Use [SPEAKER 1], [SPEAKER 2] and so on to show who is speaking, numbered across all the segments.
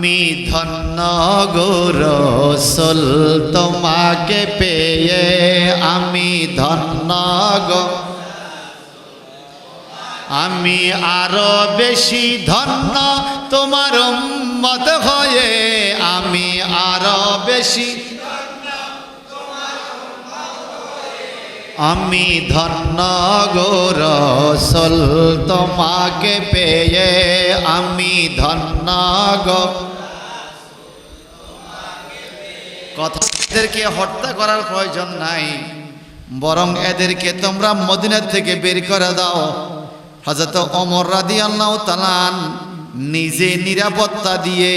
[SPEAKER 1] আমি ধন্য গো রাসূল তোমাকে পেয়ে, আমি ধন্য গো, আমি আরো বেশি ধন্য তোমার উম্মত হয়ে, আমি আরো বেশি, আমি ধন্য গো রাসূল তোমাকে পেয়ে, আমি ধন্য গো। কথা, এদেরকে হত্যা করার প্রয়োজন নাই, বরং এদেরকে তোমরা মদিনা থেকে বের করে দাও। হযরত ওমর রাদিয়াল্লাহু তাআলা নিজে নিরাপত্তা দিয়ে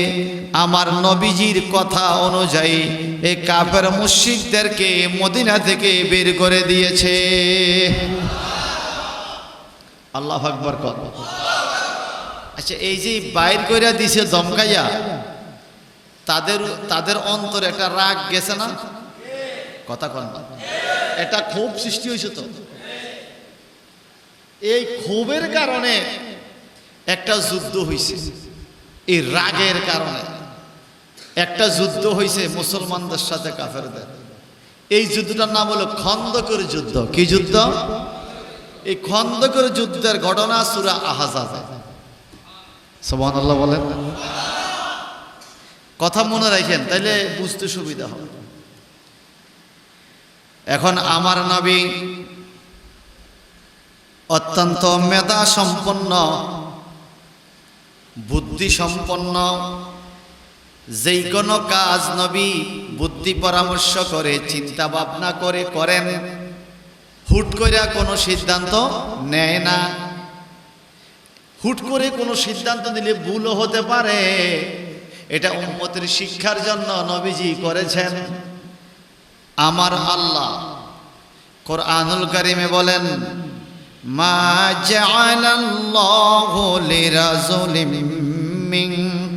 [SPEAKER 1] আমার নবীজির কথা অনুযায়ী এই কাফের মুশরিকদেরকে মদিনা থেকে বের করে দিয়েছে। আল্লাহু আকবার কর। আচ্ছা, এই যে বাইর করে দিয়েছে দমকাইয়া, তাদের অন্তরে একটা রাগ গেছে না? কথা কন, এটা ক্ষোভ সৃষ্টি হয়েছে তো। এই ক্ষোভের কারণে একটা যুদ্ধ হয়েছে, এই রাগের কারণে একটা যুদ্ধ হয়েছে মুসলমানদের সাথে কাফেরদের। এই যুদ্ধটার নাম হলো খন্দকের যুদ্ধ। কি যুদ্ধ? এই খন্দকের যুদ্ধের ঘটনা সূরা আহজাবে। সুবহানাল্লাহ বলেন। কথা মনে রাখেন, তাইলে বুঝতে সুবিধা হবে। এখন আমার নবী অত্যন্ত মেধা সম্পন্ন, বুদ্ধি সম্পন্ন, যেই কোনো কাজ নবী বুদ্ধি পরামর্শ করে চিন্তা ভাবনা করে করেন, হুট করে কোনো সিদ্ধান্ত নেয় না। হুট করে কোনো সিদ্ধান্ত নিলে ভুলও হতে পারে, এটা উম্মতের শিক্ষার জন্য নবীজি করেছেন। আমার আল্লাহ কোরআনুল কারীমে বলেন, মা জাআলাল্লাহু লিরাজুলিম মিন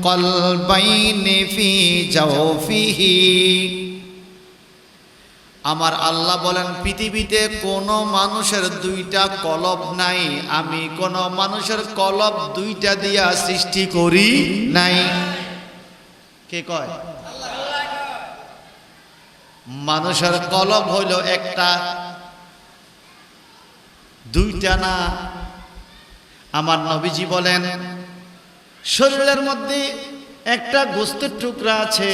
[SPEAKER 1] কলবাইনি ফি জাওফিহি। আমার আল্লাহ বলেন, পৃথিবীতে কোনো মানুষের দুইটা কলব নাই, আমি কোনো মানুষের কলব দুইটা দিয়া সৃষ্টি করি নাই। কে কয়? মানুষের কলব হইল একটা, দুইটা না। আমার নবীজি বলেন, শরীরের মধ্যে একটা গোস্তের টুকরা আছে,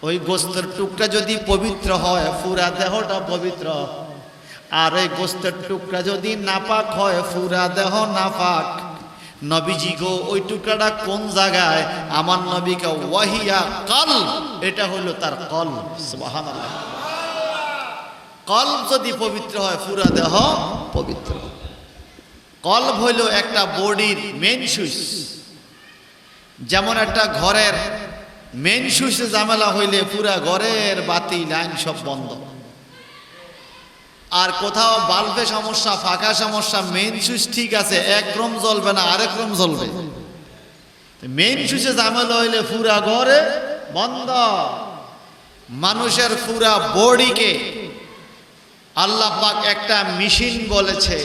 [SPEAKER 1] ওই গোস্তের টুকরা যদি পবিত্র হয় পুরা দেহটা পবিত্র, আর ওই গোস্তের টুকরা যদি নাপাক হয় পুরা দেহ নাপাক। নবীজি গো, ওই টুকরাটা কোন জায়গায়? আমার নবীকে ওয়াহিয়া কলব, এটা হলো তার কলব। সুবহানাল্লাহ। কলব যদি পবিত্র হয় পুরা দেহ পবিত্র। কলব হইল একটা বডির মেইন সুইচ। যেমন একটা ঘরের মেইন সুইচে ঝামেলা হইলে পুরা ঘরের বাতি লাইন সব বন্ধ। আর কোথাও বাল্বে সমস্যা, ফাঁকা সমস্যা, মেইন সুইচ ঠিক আছে, একরকম জ্বলবে না, আরেক রকম জ্বলবে। মেইন সুইচে ঝামেলা হইলে পুরা ঘরে বন্ধ। মানুষের পুরা বডিকে আল্লাহ পাক একটা মেশিন বলেছে।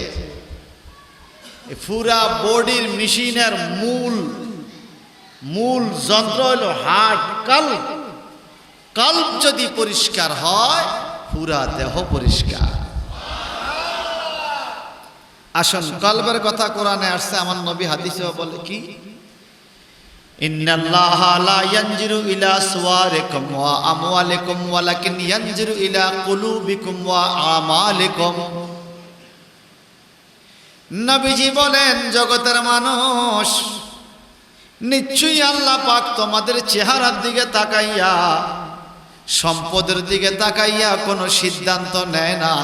[SPEAKER 1] পুরা বডির মেশিনের মূল যন্ত্র হলো হার্ট, কলব। কলব যদি পরিষ্কার হয় পুরা দেহ পরিষ্কার। আসুন, কলবের কথা কোরআনে আসছে, আমার নবী হাদিসে বলে কি, ইন্নাল্লাহা লা ইয়ানজিরু ইলা সুওয়ারিকুম ওয়া আমওয়ালিকুম ওয়ালাকিন ইয়ানজিরু ইলা কুলুবিকুম ওয়া আমালিকুম। নবীজি বলেন, জগতের মানুষ, নিশ্চয়ই আল্লাহ পাক তোমাদের চেহারার দিকে তাকাইয়া, সম্পদের দিকে তাকাইয়া কোনো সিদ্ধান্ত নেয় না।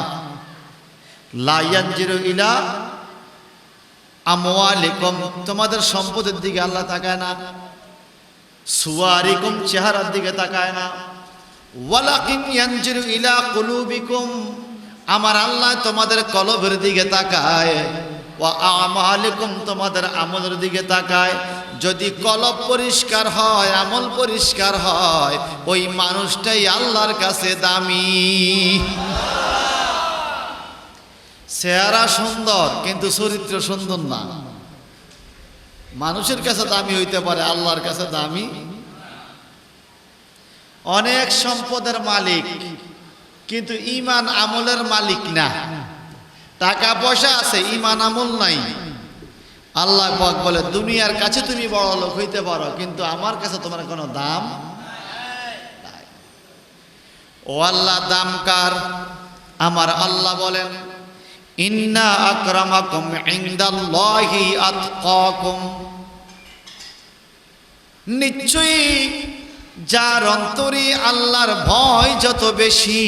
[SPEAKER 1] লা ইয়ানজিরু ইলা আমওয়ালিকুম, তোমাদের সম্পদের দিকে আল্লাহ তাকায় না। সুওয়ারিকুম, চেহারার দিকে তাকায় না। ওয়ালাকিন ইয়ানজিরু ইলা কুলুবিকুম, আমার আল্লাহ তোমাদের কলবের দিকে তাকায়। ওয়া আমালিকুম, তোমাদের আমলের দিকে তাকায়। যদি কলব পরিষ্কার হয়, আমল পরিষ্কার হয়, ওই মানুষটাই আল্লাহর কাছে দামি। চেহারা সুন্দর কিন্তু চরিত্র সুন্দর না, মানুষের কাছে দামি হইতে পারে, আল্লাহর কাছে দামি অনেক সম্পদের মালিক, কিন্তু ঈমান আমলের মালিক না। টাকা পয়সা আছে, ঈমান আমল নাই। আল্লাহ পাক বলে দুনিয়ার কাছে তুমি বড় লোক হইতে পারো, কিন্তু আমার কাছে তোমার কোনো দাম নাই। ও আল্লাহ, দাম কার? আমার আল্লাহ বলেন ইন্না আকরামাকুম ইনদাল্লাহি আতকাকুম, নিশ্চয়ই যার অন্তরে আল্লাহর ভয় যত বেশি,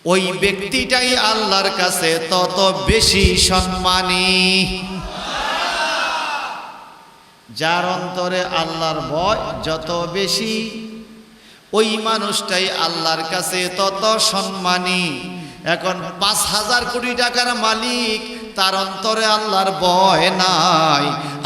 [SPEAKER 1] ওই ব্যক্তিটাই আল্লাহর কাছে তত বেশি সম্মানী। যার অন্তরে আল্লাহর ভয় যত বেশি, ওই মানুষটাই আল্লাহর কাছে তত সম্মানী। এখন ৫,০০০ কোটি টাকার মালিক, তার অন্তরে আল্লাহর ভয় নাই,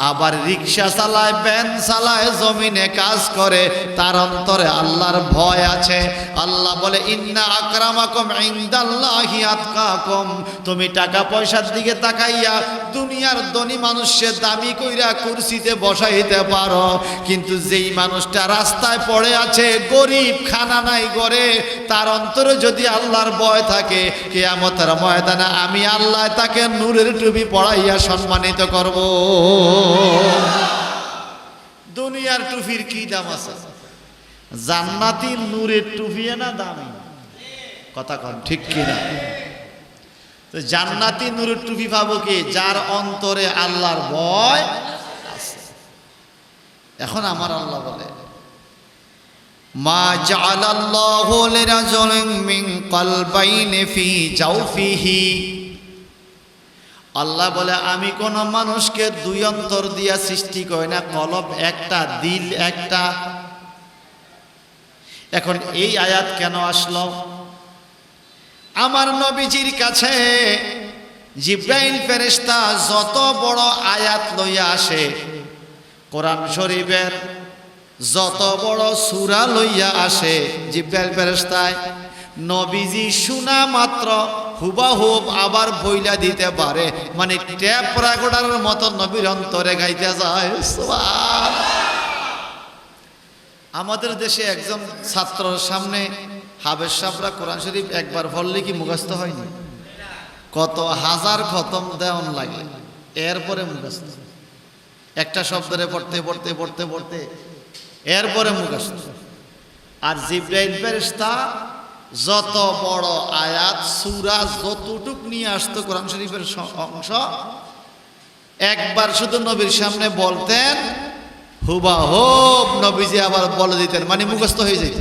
[SPEAKER 1] আবার রিক্সা চালায়, ভ্যান চালায়, জমিনে কাজ করে, তার অন্তরে আল্লাহর ভয় আছে। আল্লাহ বলে ইন্না আকরামাকুম ইনদাল্লাহি আতকাকুম। তুমি টাকা পয়সার দিকে তাকাইয়া দুনিয়ার ধনী মানুষের দামি কইরা কুরসিতে বসাইতে পারো, কিন্তু যেই মানুষটা রাস্তায় পড়ে আছে, গরিব, খানা নাই ঘরে, তার অন্তরে যদি আল্লাহর ভয় থাকে, কিয়ামতের ময়দানে আমি আল্লাহ তাকে নূরের টুপি পড়াইয়া সম্মানিত করব। দুনিয়ার টুপির কি দাম আছে? জান্নাতি নূরের টুপি না দামি? কথা কন ঠিক কিনা? তো জান্নাতি নূরের টুপি পাবো কি? যার অন্তরে আল্লাহর ভয় আছে। এখন আমার আল্লাহ বলে মা জাআলাল্লাহু লিরাজুলিন মিন কলবাইনি ফি জাওফিহি। আল্লাহ বলে আমি কোন মানুষকে দুই অন্তর দিয়া সৃষ্টি করি না, কলব একটা, দিল একটা। এখন এই আয়াত কেন আসলো? আমার নবীজির কাছে জিবরাইল ফেরেশতা যত বড় আয়াত লইয়া আসে, কোরআন শরীফের যত বড় সূরা লইয়া আসে, জিবরাইল ফেরেশতায় নবীজি শোনা মাত্র হুবাহুব আবার বইলা দিতে পারে, মানে ট্যাপ রেকর্ডারের মতো নবীর অন্তরে গাইতে যায়। আমাদের দেশে একজন ছাত্রর সামনে হাফেজ সাহেবরা কোরআন শরীফ একবার পড়লে কি মুখস্থ হয়নি? কত হাজার খতম দেওয়ান লাগে, এরপরে মুখস্থ। একটা শব্দরে পড়তে পড়তে পড়তে পড়তে এরপরে মুখস্থ। আর জিবরাইল ফেরেশতা যত বড় আয়াত সূরা যতটুক নিয়ে আসতো কোরআন শরীফের অংশ, একবার শুধু নবীর সামনে বলতেন, হুবাহুব নবীজি আবার বলে দিতেন, মানে মুখস্থ হয়ে যেত।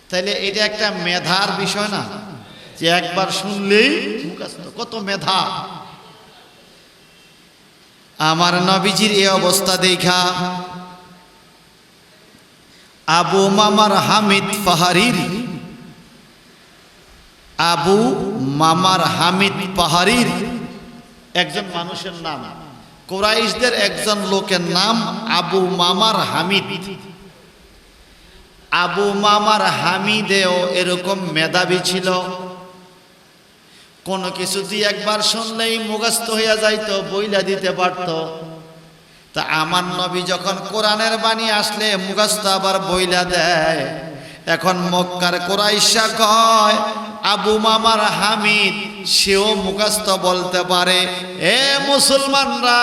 [SPEAKER 1] তাইলে এটা একটা মেধার বিষয় না, যে একবার শুনলেই মুখস্থ। কত মেধা! আমার নবীজির এই অবস্থা দেখা আবু মামার হামিদ পাহাড়ির, আবু মামার হামিদ পাহাড়ির একজন মানুষের নাম, কুরাইশদের একজন লোকের নাম আবু মামার হামিদ। আবু মামার হামিদেও এরকম মেধাবী ছিল, কোনো কিছু দিয়ে একবার শুনলেই মুখস্থ হইয়া যাইতো, বইলা দিতে পারত। তা আমার নবী যখন কোরআনের বাণী আসলে মুখস্থ আবার বইলা দেয়। এখন মক্কার কুরাইশা কয় আবু মামার হামিদ সেও মুখস্থ বলতে পারে। এ মুসলমানরা,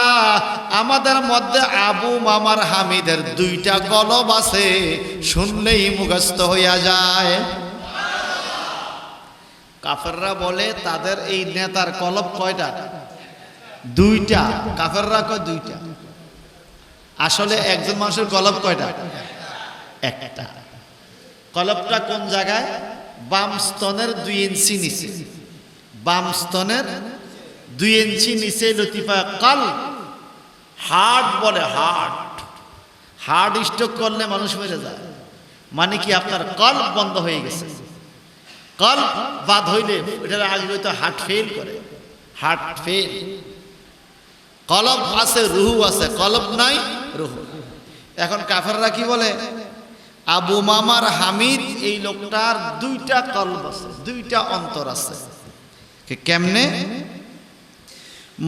[SPEAKER 1] আমাদের মধ্যে আবু মামার হামিদের দুইটা কলব আছে, শুনলেই মুখস্থ হইয়া যায়। কাফেররা বলে তাদের এই নেতার কলব কয়টা? দুইটা। কাফেররা কয় দুইটা। আসলে একজন মানুষের কলব কয়টা? একটা। কলবটা কোন জায়গায়? বাম স্তনের 2 ইঞ্চি নিচে। বাম স্তনের 2 ইঞ্চি নিচে লতিফা কাল, হার্ট বলে। হার্ট স্ট্রোক করলে মানুষ মরে যায়, মানে কি আপনার কলব বন্ধ হয়ে গেছে। কলব বাদ হইলে এটার আগে হয়তো হার্ট ফেল করে, হার্ট ফেল। কলব আছে, রুহু আছে, কলব নাই, রুহু। এখন কাফেররা কি বলে? আবু মামার হামিদ এই লোকটার দুইটা কলব আছে, দুইটা অন্তর আছে। কেমনে?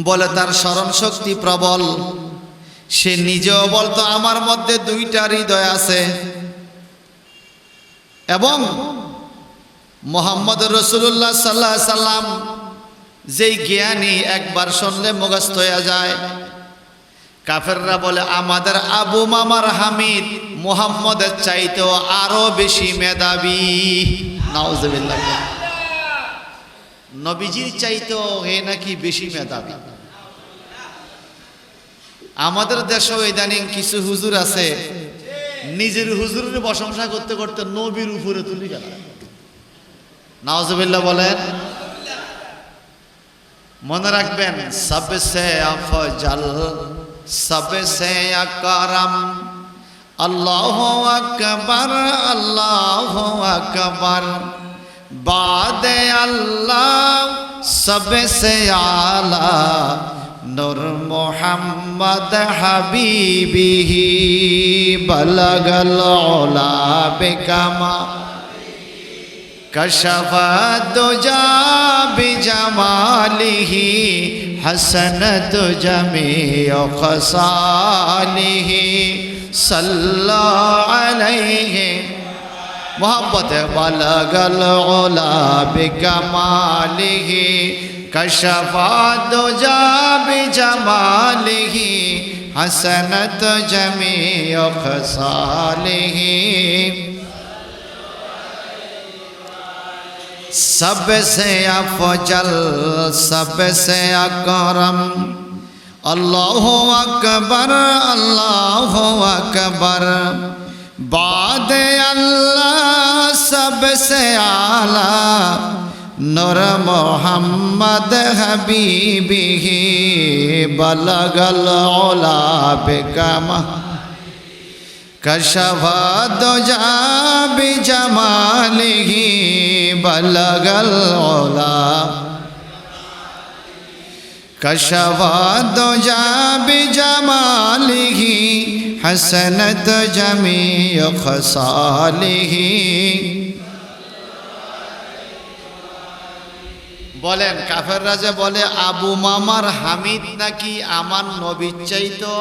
[SPEAKER 1] বলে তার স্মরণ শক্তি প্রবল, সে নিজেও বলতো আমার মধ্যে দুইটা হৃদয় আছে, এবং মুহাম্মদ রাসূলুল্লাহ সাল্লাল্লাহু আলাইহি সাল্লাম যেই জ্ঞানী একবার শুনলে মুখস্থ হয়ে যায়। কাফেররা বলে আমাদের আবু মামার হামিদ মুহাম্মদের চাইতেও আরো বেশি মেধাবী। নাউজুবিল্লাহ। নবীজির চাইতেও হে নাকি বেশি মেধাবী। আমাদের দেশে ইদানিং কিছু হুজুর আছে, নিজের হুজুরের প্রশংসা করতে করতে নবীর উপরে তুলি গেল। নাউজুবিল্লাহ বলেন। মনে রাখবেন, সবসে আফজল সবসে আকরাম আল্লাহু আকবার আল্লাহু আকবার, বাদে আল্লাহ সবসে আলা নূর মুহাম্মদ হাবিবিহি বলগল উলা বিকামা কশফা দুজা বিজামালিহি হাসনাত জামিউ খসালিহি সাল্লাল্লাহু আলাইহি মুহাম্মদ বলগল উলা বিকামালিহি কশফা দুজা বিজামালিহি হাসনাত জামিউ খসালিহি सबसे अफजल सबसे अकरम अल्लाहु अकबर अल्लाहु अकबर, बाद अल्लाह सबसे आला नूर मोहम्मद हबीबिही बलगल उला बिकमा कशफा दुजा बिजमालिही बलगल उला कशफा दुजा बिजमालिही हसनत जमीउ खसालिही। বলেন কাফেররা যে বলে আবু মামার হামিদ নাকি আমার নবীর চাইতো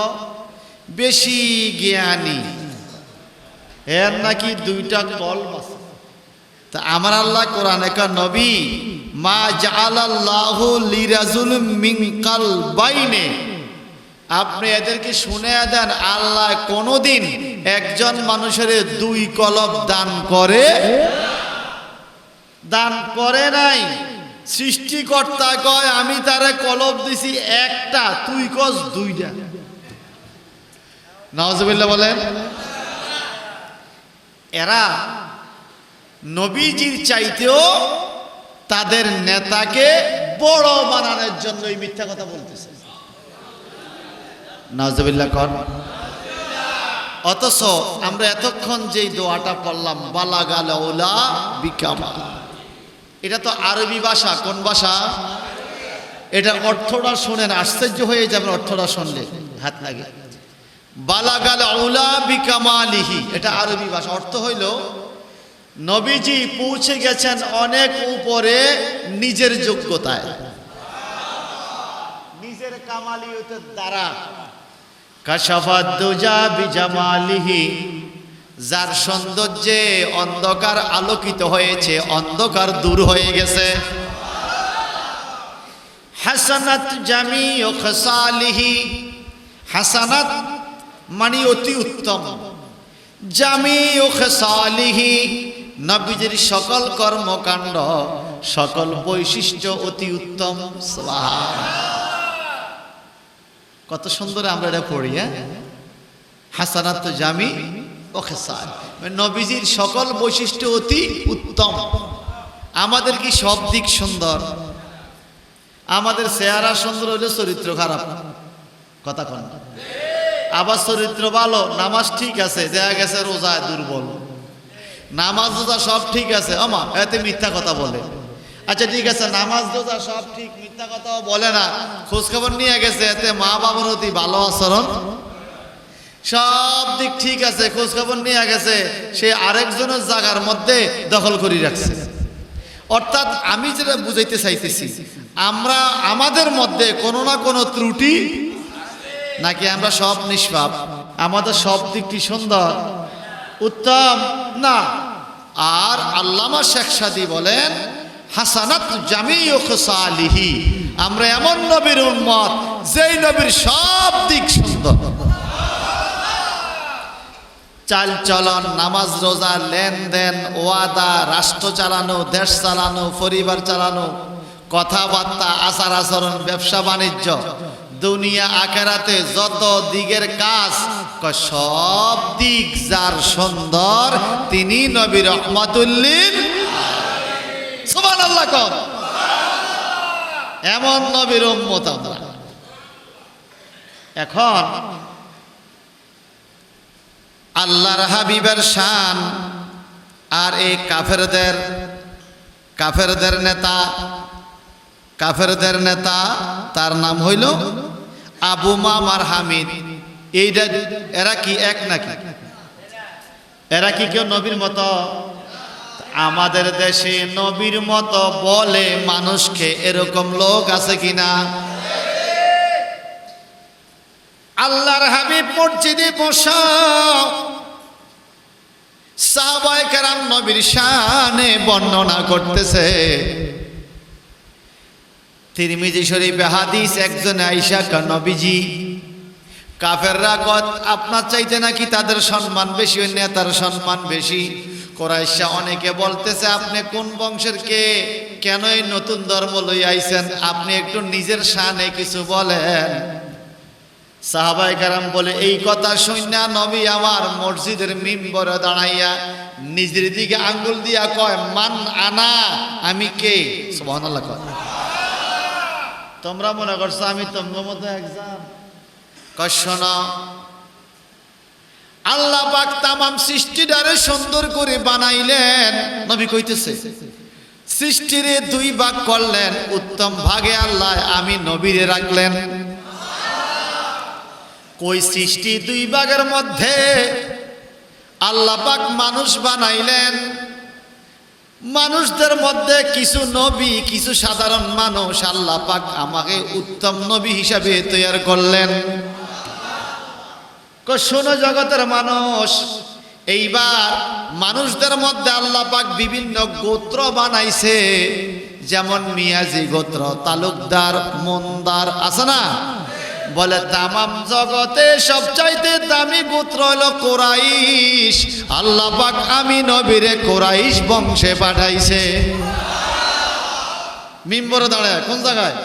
[SPEAKER 1] বেশি জ্ঞানী, এর নাকি দুইটা কলব আছে। তা আমার আল্লাহ কোরআনে কা নবী মা জাআলাল্লাহু লিরাজুলিম মিন কালবাইনে, আপনি এদেরকে শুনে দেন আল্লাহ কোনোদিন একজন মানুষের দুই কলব দান করে নাই। সৃষ্টিকর্তা কয় আমি তারে কলব দিছি একটা, তুই কস দুইটা। নাউজুবিল্লাহ বলেন। এরা নবীজির চাইতেও তাদের নেতাকে বড় বানানোর জন্য এই মিথ্যা কথা বলতেছে। নাউজুবিল্লাহ কর। অথচ আমরা এতক্ষণ যেই দোয়াটা পড়লাম বালাগাল উলা বিকামা, এটা তো আরবি ভাষা। কোন ভাষা? এটা অর্থটা শুনেন, আশ্চর্য হয়ে যাবেন অর্থটা শুনলে। হাত লাগে বালাগাল উলা বিকামালিহি, এটা আরবি ভাষা। অর্থ হইল নবীজি পৌঁছে গেছেন অনেক উপরে নিজের যোগ্যতায়, নিজের কামালিয়তের দ্বারা। কাশাফাত দুজা বিজামালিহি, যার সৌন্দর্যে অন্ধকার আলোকিত হয়েছে, অন্ধকার দূর হয়ে গেছে। হাসানাত জামিউ খসালিহি, হাসানাত মানে অতি উত্তম, জামিউ খসালিহি নবীজির সকল কর্মকাণ্ড সকল বৈশিষ্ট্য অতি উত্তম। কত সুন্দর আমরা এটা পড়ি। হাসানাত জামি ও খসাল, নবীজির সকল বৈশিষ্ট্য অতি উত্তম। আমাদের কি সব দিক সুন্দর? আমাদের চেহারা সুন্দর হলে চরিত্র খারাপ, কথা কন। আবার চরিত্র ভালো, নামাজ ঠিক আছে, দেখা গেছে রোজা দুর্বল। নামাজ রোজা সব ঠিক আছে, আমা এতে মিথ্যা কথা বলে। আচ্ছা ঠিক আছে, নামাজ রোজা সব ঠিক, মিথ্যা কথাও বলে না, খোঁজখবর নিয়ে গেছে, এতে মা বাবার প্রতি ভালো আচরণ, সব দিক ঠিক আছে, খোঁজখবর নিয়ে গেছে, সে আরেকজনের জায়গার মধ্যে দখল করে রাখছে। অর্থাৎ আমি যেটা বুঝাইতে চাইতেছি, আমরা আমাদের মধ্যে কোনো না কোনো ত্রুটি নাকি আমরা সব নিষ্পাপ, আমাদের সব দিক কি সুন্দর উত্তম না? আর আল্লামা শেখ সাদী বলেন হাসানাত জামিউ খুসালিহি, আমরা এমন নবীর উম্মত যেই নবীর সব দিক সুন্দর। চাল চলন, নামাজ রোজা, লেনদেন, ওয়াদা, রাষ্ট্র চালানো, দেশ চালানো, পরিবার চালানো, কথাবার্তা, আচার আচরণ, ব্যবসা বাণিজ্য, দুনিয়া আখেরাতে যত দিকের কাজ, সব দিক যার সুন্দর তিনি নবী রহমাতুল্লিল। সুবহানাল্লাহ কও। এমন নবীর উম্মত আমরা। এখন আল্লাহর হাবিবের শান আর এই কাফেরদের নেতা তার নাম হইল আবু মামার হামিদ। এইটা এরা কি এক নাকি? এরা কি কেউ নবীর মতো? আমাদের দেশে নবীর মতো বলে মানুষকে এরকম লোক আছে কিনা? আল্লাহর হাবিব মসজিদে বসা সাহাবায়ে কেরাম নবীর শানে বর্ণনা করতেছে। তিরমিজি শরীফে হাদিস, একজন আয়েশা নবীজি কাফেররা কত আপনার চাইতে নাকি তাদের সম্মান বেশি, ওই নেতার সম্মান বেশি। কুরাইশা অনেকে বলতেছে আপনি কোন বংশের কে, কেন এই নতুন ধর্ম লই আইছেন, আপনি একটু নিজের শানে কিছু বলেন। সাহাবায়ে কেরাম বলে এই কথা শুননা নবী আমার মসজিদের মিম্বরে দাঁড়াইয়া নিজের দিকে আঙ্গুল দিয়া কয় মান আনা, আমি কে? সুবহানাল্লাহ কয়। তোমরা মনে করছো আমি তোমার মতো একজন? কয় শোনো, আল্লাহ পাক তামাম সৃষ্টিটারে সুন্দর করে বানাইলেন। নবী কইতেছে সৃষ্টিরে দুই ভাগ করলেন, উত্তম ভাগে আল্লাহ আমি নবীরে রাখলেন। কই সৃষ্টি দুই ভাগের মধ্যে আল্লাহ পাক মানুষ বানাইলেন। মানুষদের মধ্যে কিছু নবী, কিছু সাধারণ মানুষ আল্লাহ পাক আমাকে উত্তম নবী হিসাবে তৈরি করলেন। শোনো জগতের মানুষ, এইবার মানুষদের মধ্যে আল্লাহ পাক বিভিন্ন গোত্র বানাইছে, যেমন মিয়াজি গোত্র, তালুকদার, মন্দার আছে না? বলে তামাম জগতে সবচাইতে দামি গোত্র হলো কুরাইশ। আল্লাহ পাক আমি নবীরে কুরাইশ বংশে পাঠাইছে। মিম্বরে দাঁড়ায় কোন জায়গায়?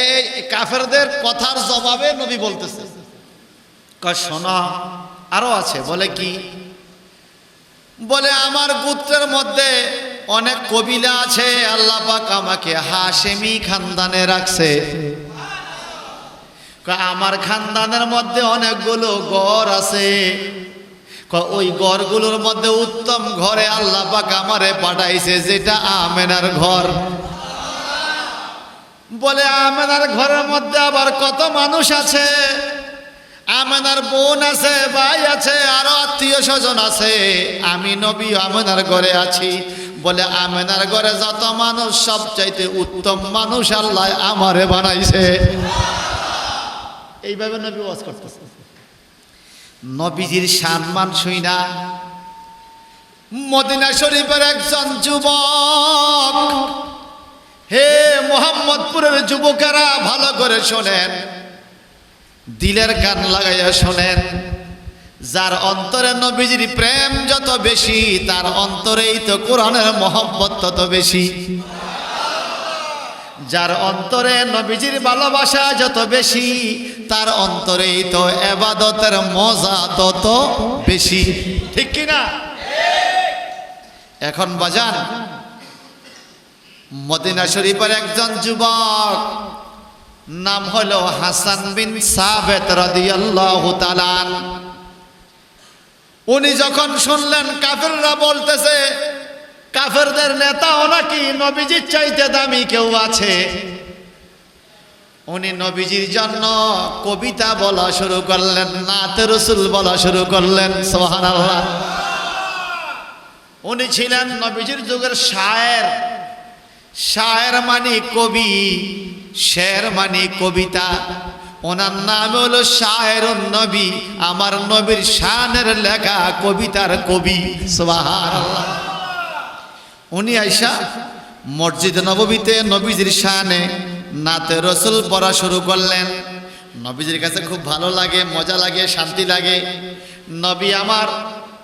[SPEAKER 1] এই কাফেরদের কথার জবাবে নবী বলতেছে শোনা আরো আছে। বলে কি? বলে আমার গোত্রের মধ্যে অনেক কবিলা আছে, আল্লাহ পাক আমাকে হাশেমি খানদানে রাখছে। আমার খানদানের মধ্যে অনেকগুলো ঘর আছে, ওই ঘরগুলোর মধ্যে উত্তম ঘরে আল্লাহ পাক আমারে পাঠাইছে, যেটা আমেনার ঘর। বলে আমেনার ঘরের মধ্যে আবার কত মানুষ আছে, আমেনার বোন আছে, ভাই আছে, আরো আত্মীয় স্বজন আছে। আমি নবী আমেনার ঘরে আছি। বলে আমেনার ঘরে যত মানুষ সবচাইতে উত্তম মানুষ আল্লাহ আমারে বানাইছে। এইভাবে নবী ওয়াজ করতেছে। নবীজির সম্মান শুইনা মদিনা শরীফের একজন যুবক, হে মোহাম্মদপুরের যুবকেরা ভালো করে শোনেন, দিলের কান লাগাইয়া শোনেন। যার অন্তরে নবীজির প্রেম যত বেশি, তার অন্তরেই তো কোরআনের মহব্বত তত বেশি। যার অন্তরে নবীজির ভালোবাসা যত বেশি, তার অন্তরেই তো ইবাদতের মজা তত বেশি। ঠিক কি না? এখন বাজান, মদিনা শরীফের একজন যুবক, নাম হলো হাসান বিন সাবেত রাদিয়াল্লাহু তাআলা। উনি যখন শুনলেন কাফেররা বলতেছে কাফেরদের নেতাও নাকি নবীজির চাইতে দামি কেউ আছে, উনি নবীজির জন্য কবিতা বলা শুরু করলেন, নাতে রাসূল বলা শুরু করলেন। সুবহানাল্লাহ। উনি ছিলেন নবীজির যুগের শায়ের। শায়ের মানে কবি, শের মানে কবিতা। ওনার নাম হলো শায়েরুন নবী, আমার নবীর শানের লেখা কবিতার কবি। সুবহানাল্লাহ। উনি আইসা মসজিদ নববীতে নবীজির শানে নাতে রসুল পড়া শুরু করলেন। নবীজির কাছে খুব ভালো লাগে, মজা লাগে, শান্তি লাগে। নবী আমার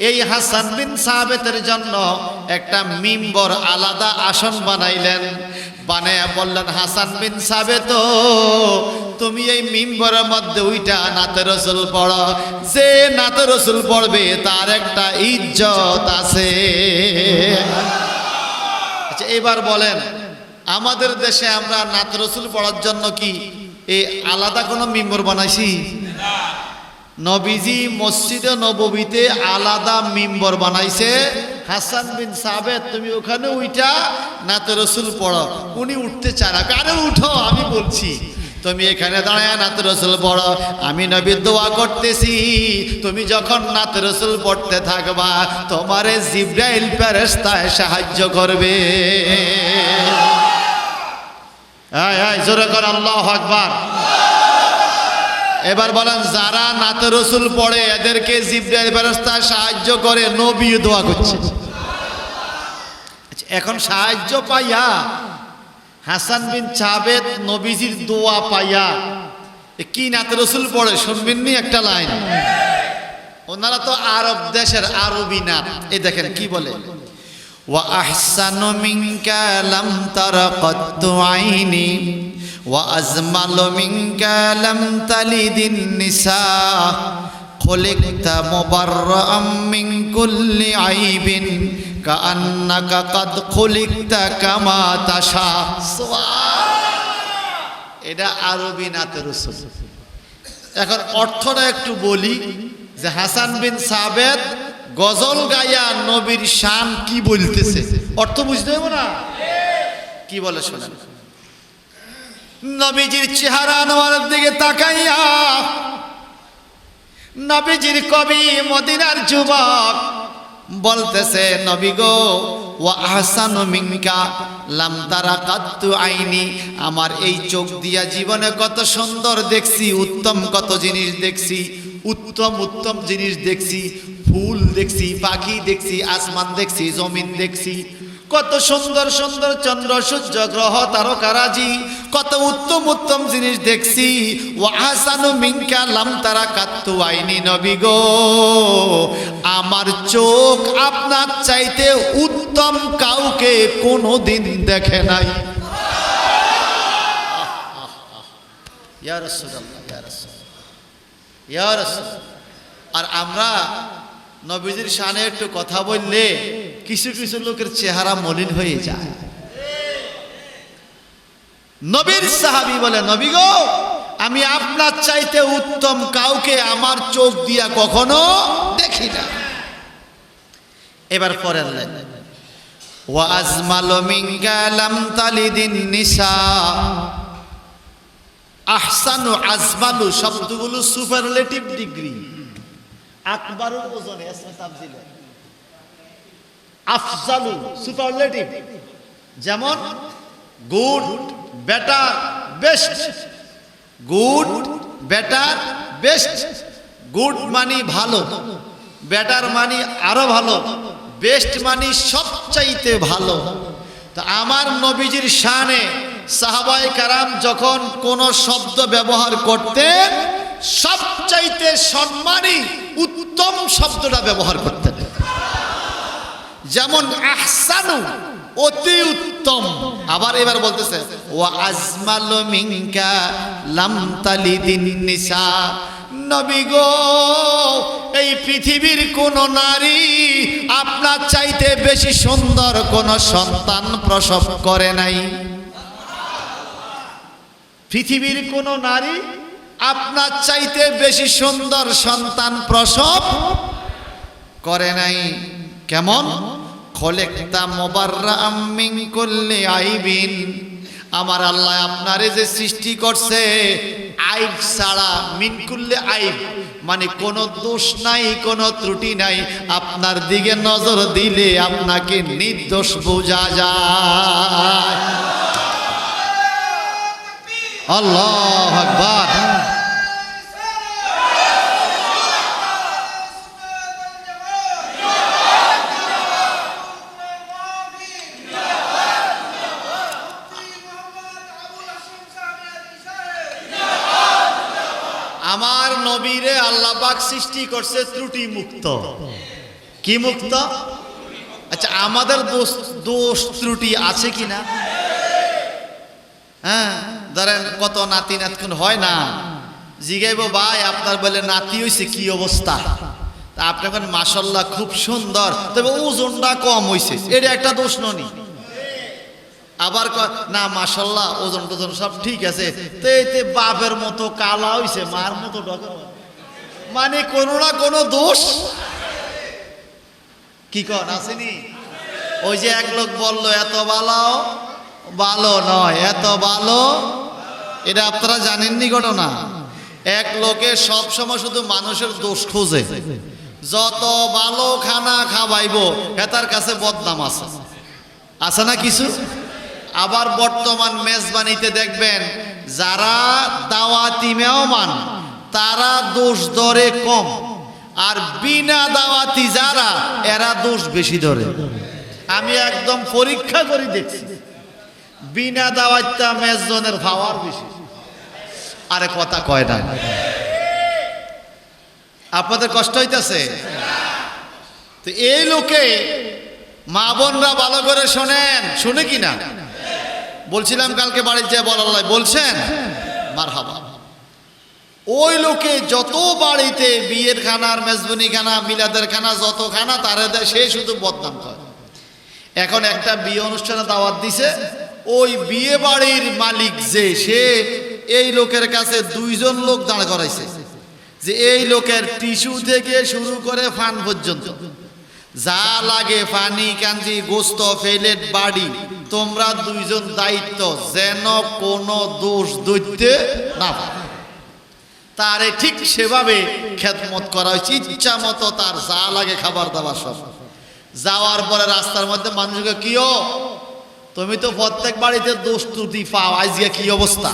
[SPEAKER 1] এই হাসান বিন সাবিতের জন্য একটা মিম্বর, আলাদা আসন বানাইলেন। বানায়া বললেন, হাসান বিন সাবিত, তুমি এই মিম্বরের মধ্যে উইটা নাতে রসুল পড়ো। যে নাতে রসুল পড়বে তার একটা ইজ্জত আছে। আচ্ছা, এবার বলেন, আমাদের দেশে আমরা নাতে রসুল পড়ার জন্য কি এই আলাদা কোনো মিম্বর বানাইছি? নবীজি মসজিদে নববীতে আলাদা মিম্বর বানাইছে। হাসান বিন সাবিত, তুমি ওখানে উইটা নাতে রসুল পড়ো। উনি উঠতে চায় না। আরে উঠো, আমি বলছি। তুমি এখানে দাঁড়ায় নাতে রসুল পড়ো, আমি নবী দোয়া করতেছি। তুমি যখন নাতে রসুল পড়তে থাকবা, তোমারে জিবরাইল ফেরেশতায় সাহায্য করবে। জোরে কর আল্লাহু আকবার। এবার বলেন, যারা নাতে রসুল পড়ে এদেরকে জিবরাইল ফেরেশতা সাহায্য করে, নবী দোয়া করছে। এখন সাহায্য পাইয়া হাসান বিন সাবিত নবীজির দোয়া পাইয়া কি নাতে রসুল পড়ে শুনবেননি একটা লাইন। ওনারা তো আরব দেশের, আরবি নাত। এই দেখেন কি বলে, ওয়া আহসানু মিনকা লাম তারা কত্তু আইনি ওয়া আজমালু মিনকা লাম তালিদিন নিসা খুলিকতা মুবাররাআম মিন কুল্লি আইবিন কাআন্নাকা কাদ খুলিকতা কামা তাশা। এটা আরবি নাতে রসুল। এখন অর্থটা একটু বলি যে হাসান বিন সাবিত গজল গায়া নবীর শান কি বলতেছে, অর্থ বুঝতে হবে না? কি বলে শোনেন। নবীজির চেহারা আনোয়ারের দিকে তাকাইয়া নবীজির কবি মদিনার যুবক বলতেছে, নবী গো, ওয়া আহসানু মিনকা লাম তারা কাত্তু আইনি, আমার এই চোখ দিয়া জীবনে কত সুন্দর দেখছি, উত্তম কত জিনিস দেখছি, উত্তম উত্তম জিনিস দেখছি, ফুল দেখছি, পাখি দেখছি, আসমান দেখছি, জমিন দেখছি, কত সুন্দর সুন্দর চন্দ্র সূর্য গ্রহ তারকারাজি, কত উত্তম উত্তম জিনিস দেখছি। ওয়া আহসানু মিনকা লাম তারা কাত্তু আইনি, নবী গো, আমার চোখ আপনার চাইতে উত্তম কাউকে কোনোদিন দেখে নাই। ইয়া রাসূলুল্লাহ, ইয়া রাসূল, ইয়া রাসূল। আর আমরা নবীজির শানে একটু কথা বললে কিছু কিছু লোকের চেহারা মলিন হয়ে যায়। নবীর সাহাবী বলে, নবী গো, আমি আপনার চাইতে উত্তম কাউকে আমার চোখ দিয়া কখনো দেখি না। এবার পরের লাইন, ওয়া আজমালু মিনকা লাম তালিদিন নিসা। আহসানু, আজমালু শব্দগুলো সুপারলেটিভ ডিগ্রি। আকবারুল ওজনে ইসমে তাফজিল, আফজালু সুপারলেটিভ। যেমন good, better, best. Good, better, best. Good মানে ভালো, বেটার মানে আরো ভালো, বেস্ট মানে সবচাইতে ভালো। তো আমার নবীজির শানে সাহাবায়ে কারাম যখন কোন শব্দ ব্যবহার করতেন, সবচাইতে সম্মানী উত্তম শব্দটা ব্যবহার করতেন। যেমন আহসানু, অতি উত্তম। আবার এবার বলতেছে, ওয়া আজমালু মিনকা লাম তালিদিন নিসা। নবী গো, এই পৃথিবীর কোন নারী আপনার চাইতে বেশি সুন্দর কোন সন্তান প্রসব করে নাই। পৃথিবীর কোন নারী আপনার চাইতে বেশি সুন্দর সন্তান প্রসব করে নাই। কেমন? খলেকতা মুবাররাআম মিন কুল্লি আইবিন, আমার আল্লাহ আপনারে যে সৃষ্টি করছে আইব ছাড়া, মিন কুল্লি আইব মানে কোনো দোষ নাই, কোনো ত্রুটি নাই। আপনার দিকে নজর দিলে আপনাকে নির্দোষ বোঝা যায়। আল্লাহু আকবার। আমার নবীরে আল্লাহ পাক সৃষ্টি করছে ত্রুটি মুক্ত। কি মুক্ত? আচ্ছা, আমাদের দোষ ত্রুটি আছে কিনা? হ্যাঁ, ধরেন কত নাতি নাতকুন হয় না, জিগাইব ভাই আপনার বলে নাতি হইছে কি অবস্থা, তা আপনি এখন মাশাআল্লাহ খুব সুন্দর, তবে ওজনটা কম হইছে, এটা একটা দোষ ননি। আবার না মাশাআল্লাহ ওজন টোজন সব ঠিক আছে, তো এতে বাপের মতো কালা হইছে, মার মতো ডগা, মানে কোনো না কোনো দোষ কি কন আসেনি? ওই যে এক লোক বলল এত ভালো নয়, এত ভালো, এটা আপনারা জানেননি ঘটনা? এক লোকে সব সময় শুধু মানুষের দোষ খোঁজে, যত ভালো খানা খাওয়াইব তার কাছে বদনাম আছে না কিছু? আবার বর্তমান মেজবানিতে দেখবেন যারা দাওয়াতি মেহমান তারা দোষ ধরে কম, আর বিনা দাওয়াতি যারা এরা দোষ বেশি ধরে। আমি একদম পরীক্ষা করে দেখছি, বিনা দাওয়াতটা মেজজনের পাওয়ার বেশি। আরে কথা কয় না, আপনাদের কষ্ট হইতেছে? তো এই লোকে মা বোনরা ভালো করে শোনেন, শুনে কিনা? বলছিলাম কালকে বাড়িতে বলাল্লাই বলছেন মারহাবা। ওই লোকে যত বাড়িতে বিয়ের খানা, মেজবানি খানা, মিলাদের খানা, যত খানা তারে দেয়, সে শুধু বদনাম করে। এখন একটা বিয়ে অনুষ্ঠানে দাওয়াত দিছে, ওই বিয়ে বাড়ির মালিক যে সে এই লোকের কাছে দুইজন লোক দাঁড় করাইছে, যে এই লোকের টিস্যু থেকে শুরু করে ফান পর্যন্ত যা লাগে, পানি কাঞ্জি গোস্ত ফেলেট বাড়ি, তোমরা দুইজন দায়িত্ব যেন কোনো দোষ ধরতে না পারে। তারে ঠিক সেভাবে খেদমত করা হয়েছে, ইচ্ছা মতো তার যা লাগে খাবার দাবার সব। যাওয়ার পরে রাস্তার মধ্যে মানুষকে কিও তুমি তো প্রত্যেক বাড়িতে দোষ ত্রুটি পাও, আজকে কি অবস্থা?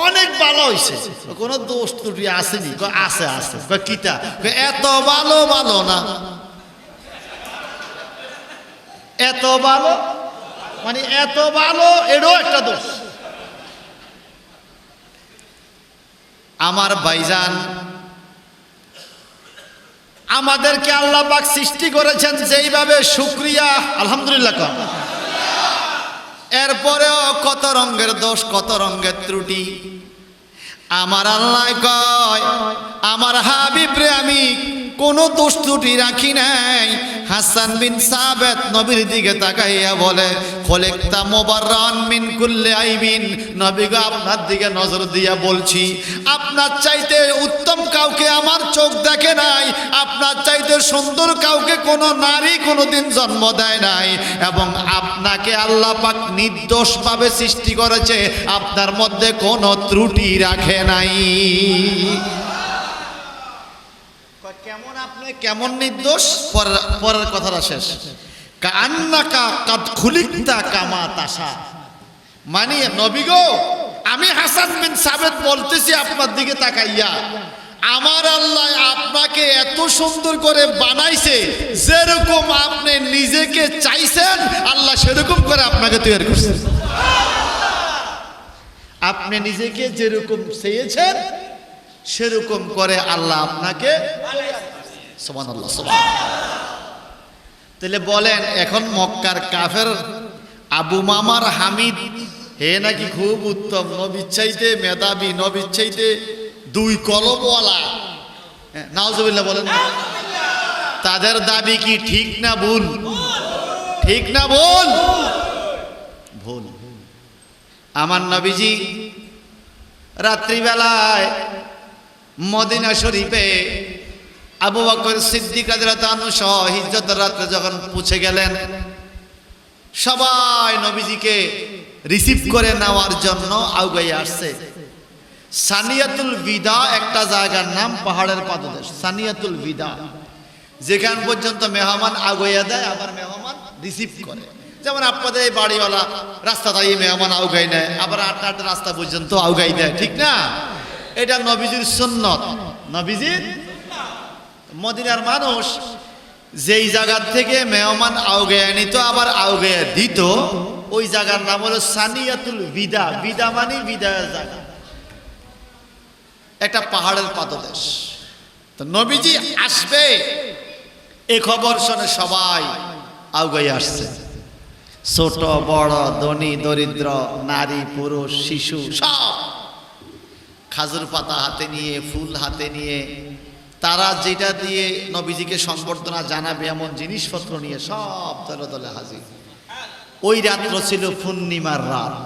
[SPEAKER 1] অনেক ভালো হয়েছে, কোনো দোষ ত্রুটি আসেনি? আছে আছে। কিটা? এত ভালো না, এত ভালো মানে এত ভালো, এটাও একটা দোষ। আমার ভাইজান, আমাদেরকে আল্লাহ পাক সৃষ্টি করেছেন যেইভাবে, শুকরিয়া আলহামদুলিল্লাহ কর। এরপরেও কত রঙের দোষ, কত রঙের ত্রুটি। আমার আল্লাহ কয় আমার হাবিব রে আমি কোনো দোষ ত্রুটি রাখি নাই। হাসান বিন সাবেত নবীর দিকে তাকাইয়া বলে খলেকতা মুবাররান মিন কুল্লি আইবিন, নবী গো আপনার দিকে নজর দিয়া বলছি, আপনার চাইতে উত্তম কাউকে আমার চোখ দেখে নাই, আপনার চাইতে সুন্দর কাউকে কোনো নারী কোনোদিন জন্ম দেয় নাই, এবং আপনাকে আল্লাহ পাক নির্দোষভাবে সৃষ্টি করেছে, আপনার মধ্যে কোনো ত্রুটি রাখে নাই। কেমন আপনি কেমন নির্দোষ? পরের কথাটা শেষ। কান্নাকা কাদ খুলিকতা কামা তাশা, মানে নবী গো আমি হাসান বিন সাবেত বলতেছি আপনার দিকে তাকাইয়া, আমার আল্লাহ আপনাকে এত সুন্দর করে বানাইছে, যেরকম আপনি নিজেকে চাইছেন আল্লাহ সেরকম করে আপনাকে তৈরি করছে। আপনি নিজেকে যেরকম চেয়েছেন সেরকম করে আল্লাহ আপনাকে। সুবহানাল্লাহ, সুবহানাল্লাহ। তাহলে বলেন এখন মক্কার কাফের আবু মামার হামিদ হে নাকি খুব উত্তম, নবীর চাইতে মেধাবী, নবীর চাইতে দুই কলমওয়ালা, নাউজুবিল্লাহ বলেন। তাদের দাবি কি ঠিক না ভুল? ঠিক না ভুল? ভুল। আমার নবীজি রাত্রিবেলায় মদিনা শরীফে আবু বকর সিদ্দিক রাদিয়াল্লাহু আনহু সহ হিজরতের রাত্রে যখন পৌঁছে গেলেন, সবাই নবীজিকে রিসিভ করে নেওয়ার জন্য আউগাই আসছে। সানিয়াতুল বিদা একটা জায়গার নাম, পাহাড়ের পাদদেশ সানিয়াতুল বিদা, যেখান পর্যন্ত মেহমান আগুয়া দেয় আবার মেহমান রিসিভ করে। যেমন আপনাদের এই বাড়িওয়ালা রাস্তা দাঁড়িয়ে মেহমান আউগাই নেয়, আবার আট রাস্তা পর্যন্ত আউগাই দেয়, ঠিক না? এটা নবীজির সুন্নত, নবীজির। মদিনার মানুষ যেই জায়গার থেকে মেহমান আউগাইয়া নিত আবার আউগাইয়া দিত, ওই জায়গার নাম হলো সানিয়াতুল বিদা। বিদা মানে বিদায়ের জায়গা। একটা পাহাড়ের পাদদেশ। তো নবীজি আসবে এই খবর শুনে সবাই আগুয়ে আসছে, ছোট বড়, ধনী দরিদ্র, নারী পুরুষ, শিশু সব খাজুর পাতা হাতে নিয়ে, ফুল হাতে নিয়ে, তারা যেটা দিয়ে নবীজিকে সংবর্ধনা জানাবে এমন জিনিসপত্র নিয়ে সব দলে দলে হাজির। ওই রাত্র ছিল পূর্ণিমার রাত,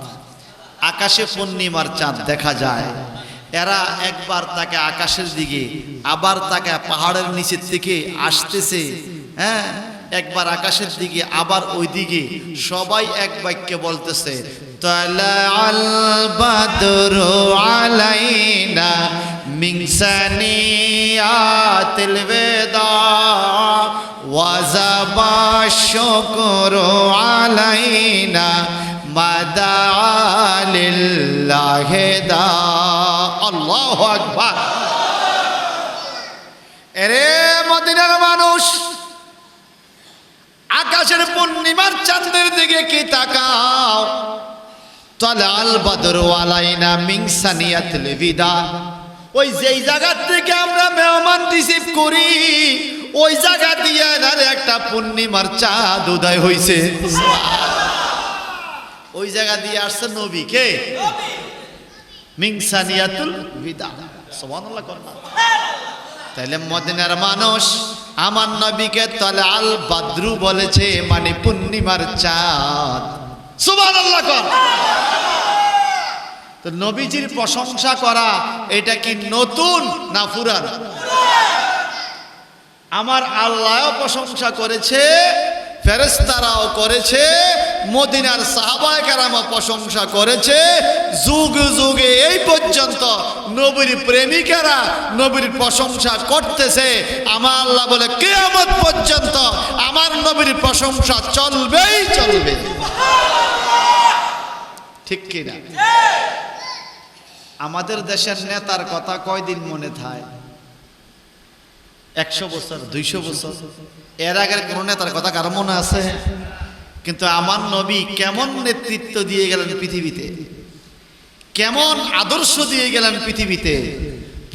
[SPEAKER 1] আকাশে পূর্ণিমার চাঁদ দেখা যায়। এরা একবার তাকে আকাশের দিকে, আবার তাকে পাহাড়ের নিচের থেকে আসতেছে, হ্যাঁ, একবার আকাশের দিকে আবার ওই দিকে, সবাই এক বাক্যে বলতেছে, তালাআল বাদরু আলাইনা মিন সানিয়াতিল ওয়াদা ওয়াজাবা শুকরু আলাইনা মাদা লিল্লাহি দা। আল্লাহু আকবার। এরে মদিনার মানুষ, আকাশের পূর্ণিমার চাঁদের দিকে কি তাকাও। তালাআল বাদরু আলাইনা মিন সানিয়াতিল ওয়াদা, ওই যেই জায়গা থেকে আমরা মেহমান রিসিভ করি ওই জায়গা দিয়ে একটা পূর্ণিমার চাঁদ উদয় হইছে। ওই জায়গা দিয়ে আসছে নবী কে? মিন সানিয়াতুল ওয়াদা। সুবহানাল্লাহ করনা। তাহলে মদিনার মানুষ আমার নবীকে তালাআল বাদরু বলেছে, মানে পূর্ণিমার চাঁদ। সুবহানাল্লাহ কর। তো নবীজির প্রশংসা করা এটা কি নতুন না পুরান? আমার আল্লাহও প্রশংসা করেছে, ফেরেশতারাও করেছে, মদিনার সাহাবায়ে কেরামও প্রশংসা করেছে, যুগ যুগে এই পর্যন্ত নবীর প্রেমিকেরা নবীর প্রশংসা করতেছে। আমার আল্লাহ বলে কিয়ামত পর্যন্ত আমার নবীর প্রশংসা চলবেই চলবে। ঠিক কি না? আমাদের দেশের নেতার কথা কয়দিন মনে থাকে? 100 বছর, 200 বছর। এর আগের কোন নেতার কথা কারো মনে আছে? কিন্তু আমার নবী কেমন নেতৃত্ব দিয়ে গেলেন পৃথিবীতে, কেমন আদর্শ দিয়ে গেলেন পৃথিবীতে।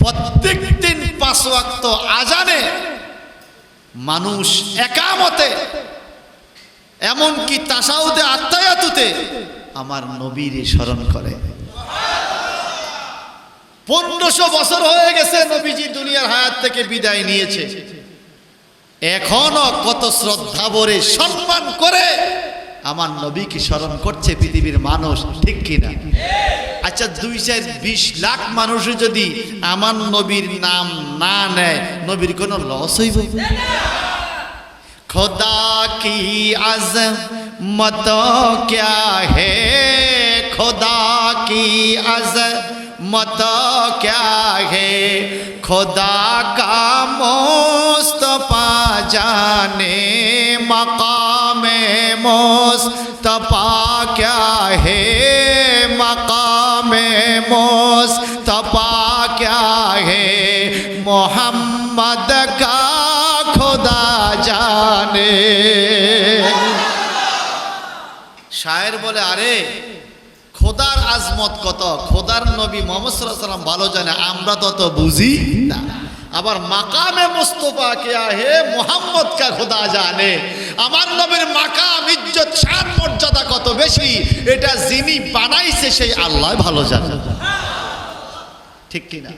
[SPEAKER 1] প্রত্যেক দিন 5 ওয়াক্ত আজানে, মানুষ একামতে, এমনকি তাশাহুদে আত্তায়াতুতে আমার নবীর স্মরণ করে। 1500 বছর হয়ে গেছে নবীজি দুনিয়ার হায়াত থেকে বিদায় নিয়েছে, এখনো কত শ্রদ্ধা ভরে সম্মান করে আমার নবীকে স্মরণ করছে পৃথিবীর মানুষ। ঠিক কিনা? আচ্ছা, 220 লাখ মানুষ যদি আমার নবীর নাম না নেয়, নবীর কোনো লস হইব? খোদা কি আজমত ক্যা হে, খোদা কি আজমত ক্যা হে, খোদা কা মুস্তফা জানে মকামে মুস্তফা ক্যা হে, মকামে মুস্তফা ক্যা হে, মোহাম্মদ কা খোদা জানে। শায়ের বলে, আরে খোদার আজমত কত, খোদার নবী মুহাম্মদ সাল্লাল্লাহু আলাইহি ওয়াসাল্লাম ভালো জানে, আমরা তত বুঝি না। আবার মাকামে মুস্তফা কিয়া হে, মোহাম্মদ কা খোদা জানে। আমার নবীর মাকাম, ইজ্জত, শান, মর্যাদা কত বেশি, এটা যিনি বানাইছে সেই আল্লাহ ভালো জানে। ঠিক কি না?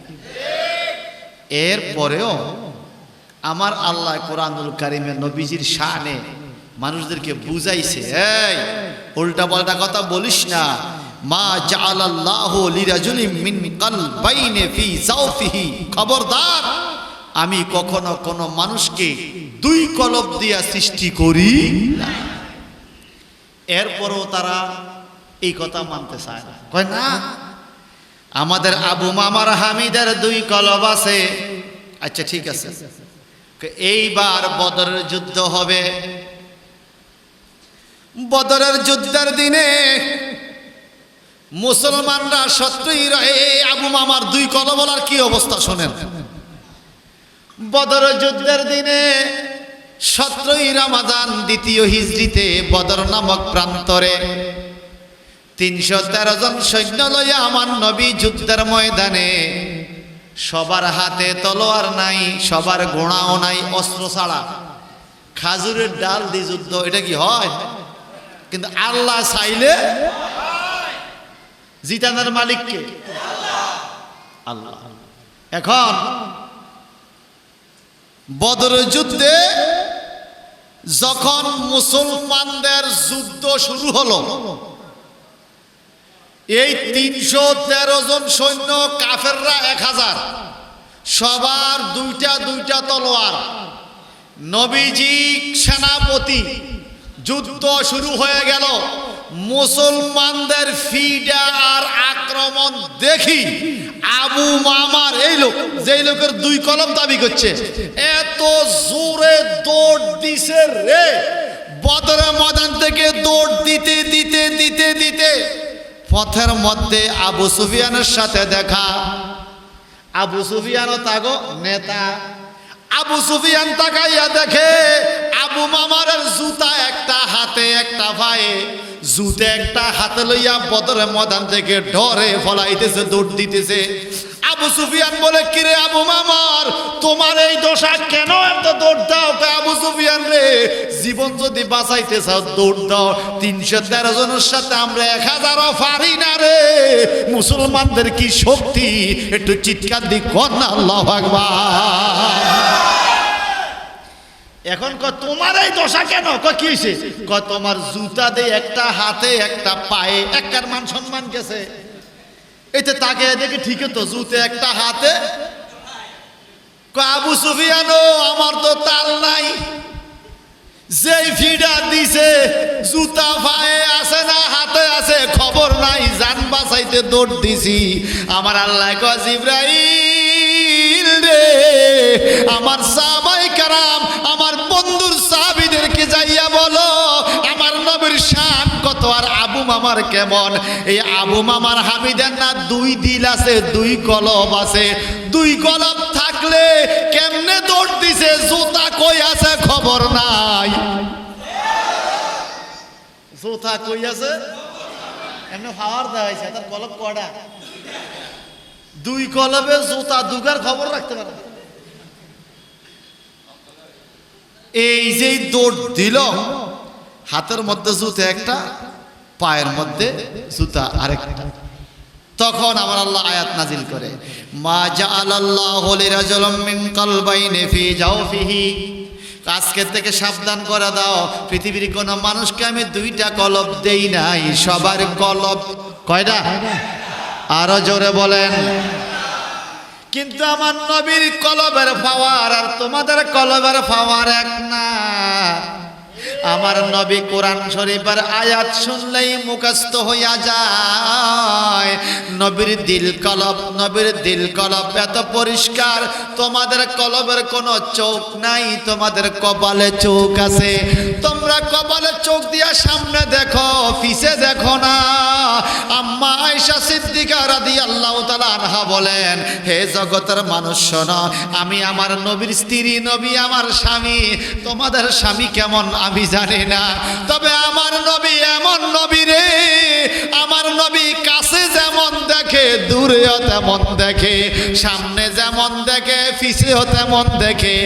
[SPEAKER 1] এরপরেও আমার আল্লাহ কোরআনুল কারিমে নবীজির শানে মানুষদেরকে বুঝাইছে, এই উল্টা পাল্টা কথা বলিস না। মা জাআলাল্লাহু লিরাজুলিন মিন কলবাইনি ফি জাওফিহি, খবরদার, আমি কখনো কোনো মানুষকে 2 কলব দিয়া সৃষ্টি করি না। এরপরও তারা এই কথা মানতে চায় না, কয় না আমাদের আবু মামার হামিদের 2 কলব আছে। আচ্ছা ঠিক আছে, এইবার বদরের যুদ্ধ হবে। বদরের যুদ্ধের দিনে মুসলমানরা শত্রুই রয়ে আবু মামার 2 কলবলার কি অবস্থা শোনেন। বদরের যুদ্ধের দিনে 17 রমাদান 2য় হিজরিতে বদর নামক প্রান্তরে 313 জন সৈন্য লইয়া আমার নবী যুদ্ধের ময়দানে সবার হাতে তলোয়ার নাই, সবার ঘোড়াও নাই, অস্ত্র ছাড়া খাজুরের ডাল দিয়ে যুদ্ধ, এটা কি হয়? কিন্তু আল্লাহ চাইলে জিতানোর মালিক কে? আল্লাহ। এখন বদরের যুদ্ধে যখন মুসলমানদের যুদ্ধ শুরু হলো, এই 313 জন সৈন্য, কাফেররা 1000, সবার দুইটা দুইটা তলোয়ার। নবীজি সেনাপতি, যুদ্ধ শুরু হয়ে গেল। মুসলমানদের ফিডা আর আক্রমণ দেখি আবু মামার এই লোক, যেই লোকের 2 কলম দাবি করছে, এত জোরে দৌড় দিছে রে, বদরের ময়দান থেকে দৌড় দিতে দিতে দিতে দিতে পথের মধ্যে আবু সুফিয়ানের সাথে দেখা। আবু সুফিয়ানও তাগো নেতা। আবু সুফিয়ান তাকাইয়া দেখে আবু মামারের জুতা একটা হাতে একটা পায়ে, জুতে একটা হাতে লইয়া বদরের ময়দান থেকে ডরে ফলাইতেছে, দৌড় দিতেছে। আবু সুফিয়ান বলে, কিরে আবু মামার, তোমার এই দশা কেন এত দৌড় দাও? আবু সুফিয়ান রে, জীবন যদি বাঁচাইতে চাও দৌড় দাও, 313 জনের সাথে আমরা 1000ও পারি না রে। মুসলমানদের কি শক্তি, একটু চিৎকার দি কর না আল্লাহু আকবার। এখন তোমার এই দশা কেন? কি হয়েছে? তোমার জুতা দিয়ে একটা হাতে একটা পায়ে, একটার মান সম্মান গেছে। এতে তাকে দেখে ঠিক তো, জুতে একটা হাতে। আবু সুফিয়ানো, আমার তো তাল নাই, যেই ফিডা দিছে জুতা পায়ে আছে না হাতে আছে খবর নাই, জান বাঁচাইতে দৌড় দিছি। আমার আল্লাহ কয়, জিবরাইল রে, আমার সাহাবায়ে কেরাম, আমার বন্ধুর সাহাবীদেরকে যাইয়া বলো আমার নবীর শান কত আর আবু মামার কেমন। এই আবু মামার হামিদের না 2 দিল আছে, 2 কলব আছে। 2 কলব থাকলে কেমনে দৌড় দিছে, জুতা কই আছে খবর নাই। জুতা কই আছে এমনি পাওয়ার দেওয়া হয়েছে, তার কলব কয়টা? 2 কলবে জুতা দুগার খবর রাখতে পারে। এই যে দৌড় দিল, হাতের মধ্যে জুতা একটা, পায়ের মধ্যে জুতা আরেকটা। তখন আমার আল্লাহ আয়াত নাজিল করে, মা জাআলাল্লাহু লিরাজুলিন মিন কলবাইনি ফি জাওফিহি, আজকে থেকে সাবধান করে দাও, পৃথিবীর কোন মানুষকে আমি 2টা কলব দেই নাই। সবার কলব কয়টা? আরো জোরে বলেন। কিন্তু আমার নবীর কলবের পাওয়ার আর তোমাদের কলবের পাওয়ার এক না। আমার নবী কোরআন শরীফের আয়াত শুনলেই মুখস্থ হইয়া যায়। নবীর দিল কলব এত পরিষ্কার, তোমাদের কলবের কোনো চোখ নাই, তোমাদের কপালে চোখ আছে। তোমরা কপালে চোখ দিয়া সামনে দেখো, পিছে দেখো না। আম্মা আয়েশা সিদ্দিকা রাদিয়াল্লাহু তাআলা আনহা বলেন, হে জগতের মানুষ শোনো, আমি আমার নবীর স্ত্রী, নবী আমার স্বামী। তোমাদের স্বামী কেমন আমি জানি না, তবে আমার নবী এমন নবী রে, আমার নবী কাছে যেমন দেখে দূরেও তেমন দেখে, সামনে যেমন দেখে পিছেও তেমন দেখে,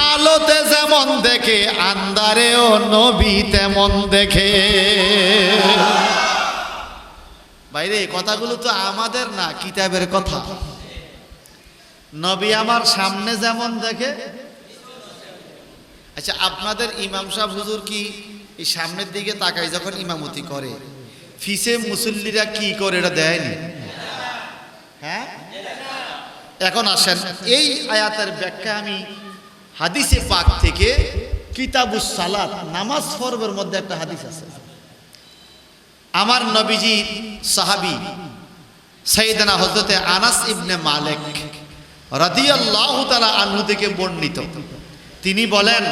[SPEAKER 1] আলোতে যেমন দেখে আন্ধারেও নবী তেমন দেখে। বাইরে কথাগুলো তো আমাদের না, কিতাবের কথা। নবী আমার সামনে যেমন দেখে। আচ্ছা, আপনাদের ইমাম সাহেব হুজুর কি এই সামনের দিকে তাকায় যখন ইমামতি করে, ফিসে মুসল্লিরা কি করে এটা দেয়নি? হ্যাঁ, এখন আসেন এই আয়াতের ব্যাখ্যা আমি হাদিসে পাক থেকে, কিতাবুস সালাত, নামাজ ফরজের মধ্যে একটা হাদিস আছে। আমার নবীজি সাহাবী সাইয়েদনা হযরতে আনাস ইবনে মালিক রাদিয়াল্লাহু তাআলা আনহু থেকে বর্ণিত, তিনি বলেন,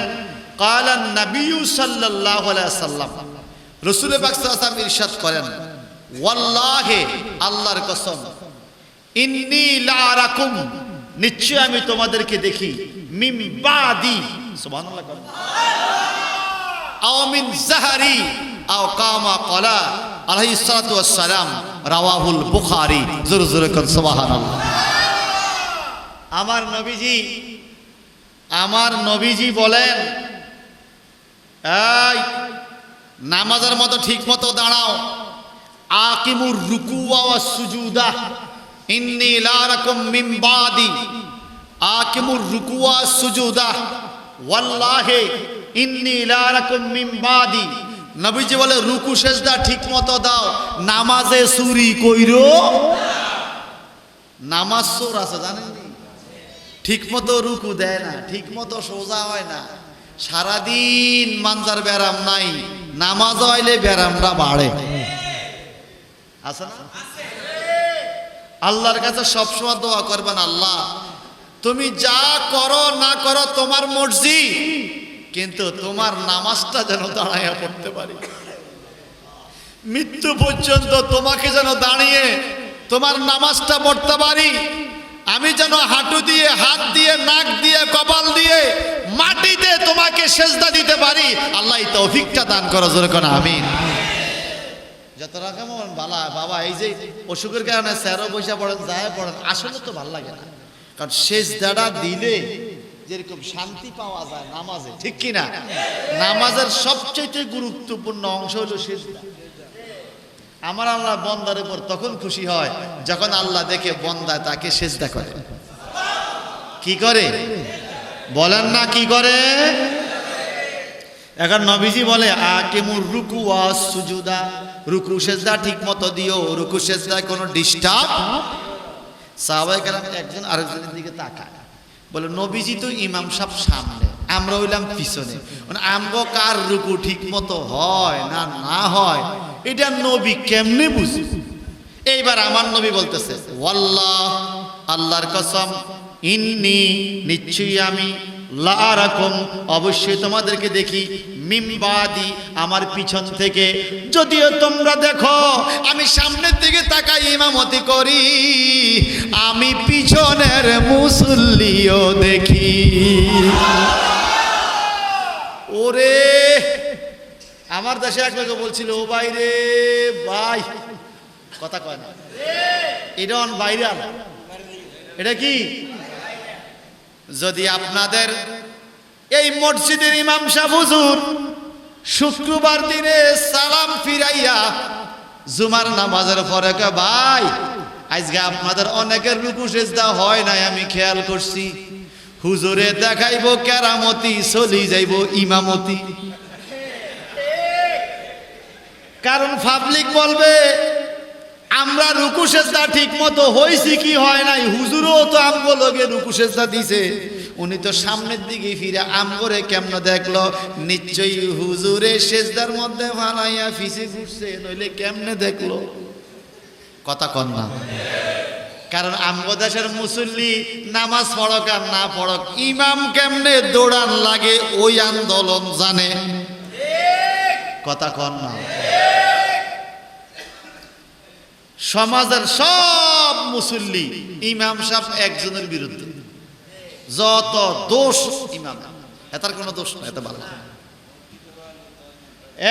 [SPEAKER 1] ক্বালা নবী সাল্লাল্লাহু আলাইহি ওয়াসাল্লাম, রাসূল পাক সাল্লাল্লাহু আলাইহি ওয়াসাল্লাম ইরশাদ করেন, ওয়াল্লাহি, আল্লাহর কসম, ইন্নী লাআরাকুম, নিশ্চয় আমি তোমাদেরকে দেখি, মিন বাদি, সুবহানাল্লাহ, আও মিন যাহরি আও কামা ক্বালা আলাইহিস সালাতু ওয়াস সালাম, রাওয়াহুল বুখারী। জোরে জোরে কোন সুবহানাল্লাহ। আমার নবীজি বলেন, এই নামাজের মতো ঠিক মতো দাঁড়াও, আকিমুর রুকুয়া ওয়াস সুজুদা ইন্নী লা আরাকুম মিন বাদি, আকিমুর রুকুয়া ওয়াস সুজুদা ওয়াল্লাহি ইন্নী লা আরাকুম মিন বাদি। নবীজি বলে রুকু সেজদা ঠিক মতো দাও, নামাজে চুরি কইরো। নামাজ চোর আছে জানেন, ঠিক মতো রুকু দেয় না, ঠিক মতো সোজা হয় না, সারাদিন মানজার ব্যারাম নাই, নামাজ হইলে ব্যারামটা বাড়ে, আছে না? আল্লাহর কাছে সবসময় দোয়া করবেন, আল্লাহ তুমি যা করো না করো তোমার মর্জি, কিন্তু তোমার নামাজটা যেন দাঁড়াইয়া পড়তে পারি, মৃত্যু পর্যন্ত তোমাকে যেন দাঁড়িয়ে তোমার নামাজটা পড়তে পারি, আমি যেন হাঁটু দিয়ে, হাত দিয়ে, নাক দিয়ে, কপাল দিয়ে মাটিতে তোমাকে সেজদা দিতে পারি। আল্লাহ এই তৌফিকটা দান করো, জোরে কোন আমিন। যত রকম বালা বাবা, এই যে অসুখের কারণে স্যারও পয়সা পড়েন, যায় পড়েন, আসলে তো ভালো লাগে না, কারণ সেজদাটা দিলে যেরকম শান্তি পাওয়া যায় নামাজে, ঠিক কিনা? নামাজের সবচেয়ে গুরুত্বপূর্ণ অংশ হলো সেজদা। আমার আল্লাহ বন্দার উপর তখন খুশি হয় যখন আল্লাহ দেখে বন্দা তাকে সেজদা করে। কি করে বলেন না, কি করে? এখন নবীজি বলে আকিমুর রুকু ওয়াস সুজুদা, রুকু সেজদা ঠিক মতো দিও, রুকু সেজদায় কোনো ডিস্টার্ব। সাহাবায়ে কেরাম একজন আরেকজনের দিকে তাকায়, বলে নবীজি তো ইমাম সাহেব সামনে, আমরা হইলাম পিছনে, মানে আমগো কার রুকু ঠিক মতো হয় না না হয় এটা নবী কেমনে বুঝি? এইবার আমার নবী বলতেছে, ওয়াল্লাহ আল্লাহর কসম, ইন্নী নিশ্চয়ই আমি, লা আরাকুম অবশ্যই তোমাদেরকে দেখি, মিন বাদি আমার পিছন থেকে, যদিও তোমরা দেখো আমি সামনের দিকে তাকাই ইমামতি করি, আমি পিছনের মুসল্লিও দেখি। ওরে আমার দেশে এক লোক বলছিল, ও ভাই রে ভাই, কথা কয় না, এটা অন ভাইরাল, এটা কি? যদি আপনাদের এই মসজিদের ইমাম সাহেব হুজুর শুক্রবার দিনে সালাম ফিরাইয়া জুমার নামাজের পরে কয়, ভাই আজকে আপনাদের অনেকের রুকু সেজদা হয় নাই, আমি খেয়াল করছি, হুজুরে দেখাইবো কেরামতি, চলি যাইব ইমামতি। কারণ পাবলিক বলবে আমরা রুকু সেজদা ঠিক মতো হইছি কি হয় নাই, হুজুরও তো আমগো লগে রুকু সেজদা দিছে, উনি তো সামনের দিকে ফিরে আমগরে কেমনে দেখলো, নিশ্চয়ই হুজুরে সেজদার মধ্যে ফালাইয়া ফিসে ঘুরছে, নইলে কেমনে দেখলো? কথা কন না? কারণ আমগো দেশের মুসল্লি নামাজ পড়ক আর না পড়ক, ইমাম কেমনে দৌড়ান লাগে ওই আন্দোলন জানে। কথা কন না? সমাজের সব মুসল্লি ইমাম সাহেব একজনের বিরুদ্ধে, যত দোষ ইমাম, এটার কোনো দোষ না, এটা ভালো।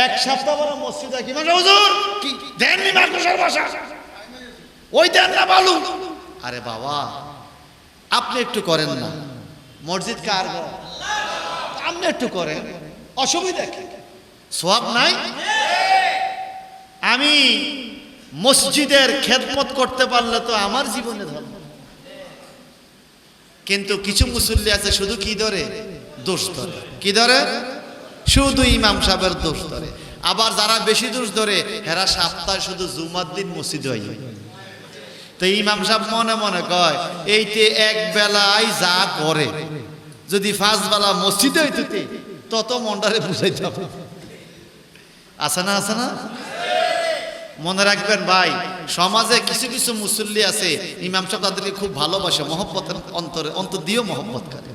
[SPEAKER 1] এক সপ্তাহ পরে মসজিদে কি হুজুর কি দেননি মাদ্রাসার ভাষা, ওই দেন না বলু। আরে বাবা আপনি একটু করেন না, মসজিদ কার ঘর, আপনি একটু করেন, অসুবিধা কি? সওয়াব নাই? আমি মসজিদের খেদমত করতে পারলে তো আমার জীবনে ধর্ম। কিন্তু কিছু মুসল্লি আছে শুধু কি ধরে, দোষ ধরে। কি ধরে? শুধু ইমাম সাহেবের দোষ ধরে। আবার যারা বেশি দোষ ধরে হেরা সপ্তাহে শুধু জুমার দিন মসজিদে হয়। তো ইমাম সাহেব মনে মনে কয় এইতে এক বেলায় যা করে যদি 5 বেলা মসজিদে হইতে তত মনটারে বুঝাইতে হবে। আছে না? আছে না? মনে রাখবেন ভাই, সমাজে কিছু কিছু মুসল্লি আছে ইমাম সাহেব তাদেরকে খুব ভালোবাসে, মহব্বতের অন্তরে অন্তর দিয়েও মহব্বত করে।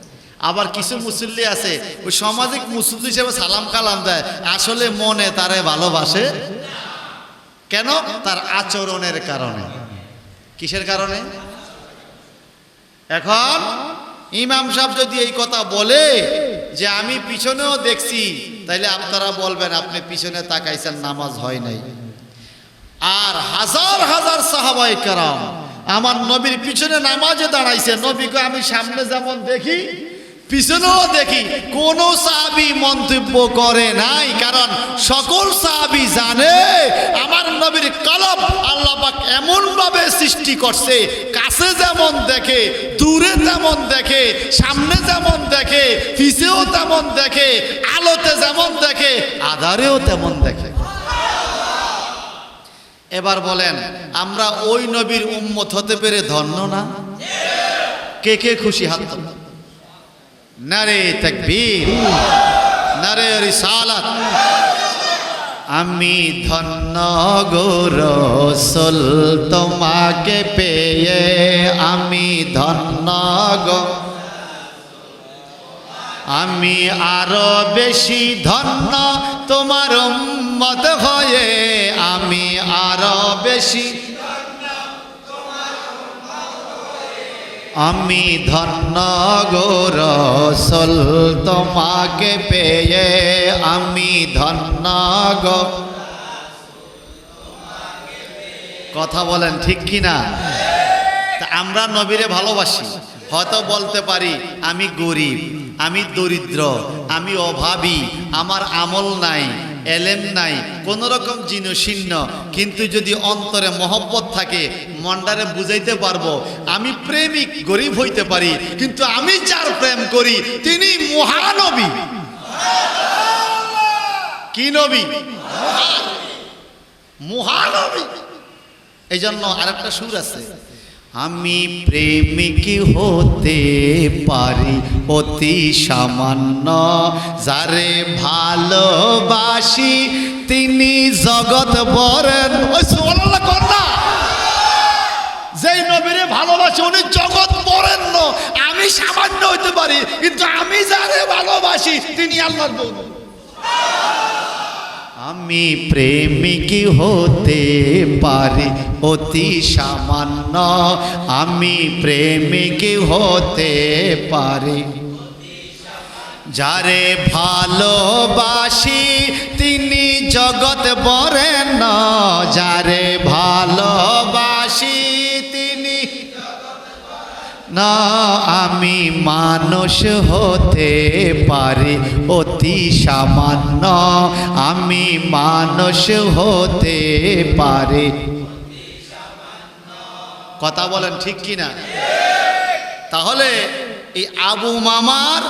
[SPEAKER 1] আবার কিছু মুসল্লি আছে ওই সামাজিক মুসল্লি হিসেবে সালাম কালাম দেয়, আসলে মনে তারে ভালোবাসে। কেন? তার আচরণের কারণে। কিসের কারণে? এখন ইমাম সাহেব যদি এই কথা বলে যে আমি পিছনেও দেখছি, তাইলে আপনারা বলবেন আপনি পিছনে তাকাইছেন, নামাজ হয় নাই। আর হাজার হাজার সাহাবায়ে কেরাম আমার নবীর পিছনে নামাজে দাঁড়াইছে, নবীকে আমি সামনে যেমন দেখি পিছনেও দেখি। কোন সাহাবী মন্তব্য করে নাই, কারণ সকল সাহাবী জানে আমার নবীর কলব আল্লাহ পাক এমন ভাবে সৃষ্টি করছে, কাছে যেমন দেখে, দূরে তেমন দেখে, সামনে যেমন দেখে, পিছেও তেমন দেখে, আলোতে যেমন দেখে, আধারেও তেমন দেখে। এবার বলেন, আমরা ওই নবীর উম্মত হতে পেরে ধন্য না? কে কে খুশি হাত তোলেন। নারে তাকবীর, নারে রিসালাত। আমি ধন্য গো রাসূল তোমাকে পেয়ে, আমি ধন্য গো, আমি আরো বেশি ধন্য তোমার উম্মত হয়ে, আমি আরো বেশি, আমি ধন্য গো রাসূল তোমাকে পেয়ে, আমি ধন্য গো। কথা বলেন ঠিক কি না? তা আমরা নবীরে ভালোবাসি, হয়তো বলতে পারি আমি গরিব, আমি দরিদ্র, আমি অভাবী, আমার আমল নাই, এলেম নাই, কোন রকম জিনশীর্ণ, কিন্তু যদি অন্তরে মহব্বত থাকে মনটারে বুঝাইতে পারবো আমি প্রেমিক, গরিব হইতে পারি, কিন্তু আমি যার প্রেম করি তিনি মহানবী। কি নবী? মহানবী। এই জন্য আরেকটা সুর আছে, আমি প্রেমিক হতে পারি অতি সামান্য, যারে ভালোবাসি তিনি জগৎ বরেন। ওই সুবহানাল্লাহ কর না, যেই নবীরে ভালোবাসি উনি জগৎ বরেণ্য। আমি সামান্য হইতে পারি, কিন্তু আমি যারে ভালোবাসি তিনি আল্লাহর বন্ধু। আমি প্রেমিক হতে পারি অতি সামান্য, আমি প্রেমিক হতে পারি যারে ভালোবাসি তিনি জগৎ বরেণ্য, যারে ভালোবাসি তিনি না। আমি মানুষ হতে পারি অতি সামান্য, আমি মানুষ হতে পারি। কথা বলেন ঠিক কিনা? তাহলে এই আবু মামার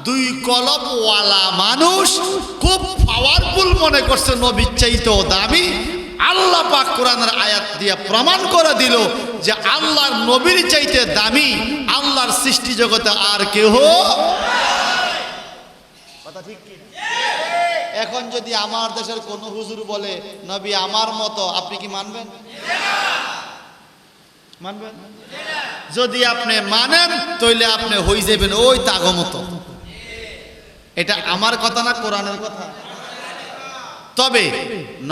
[SPEAKER 1] দুই কলবওয়ালা মানুষ খুব পাওয়ারফুল মনে করছে, নবীর চাইতেও দামি। আল্লাহ পাক কোরআনের আয়াত দিয়ে প্রমাণ করে দিল যে আল্লাহর নবীর চাইতে দামি আল্লাহর সৃষ্টি জগতে আর কেউ। কথা ঠিক কি? এখন যদি আমার দেশের কোন হুজুর বলে নবী আমার মতো, আপনি কি মানবেন? মানবেন? যদি আপনি মানেন তাহলে আপনি হয়ে যাবেন ওই তাগো মতো। এটা আমার কথা না, কোরআনের কথা। তবে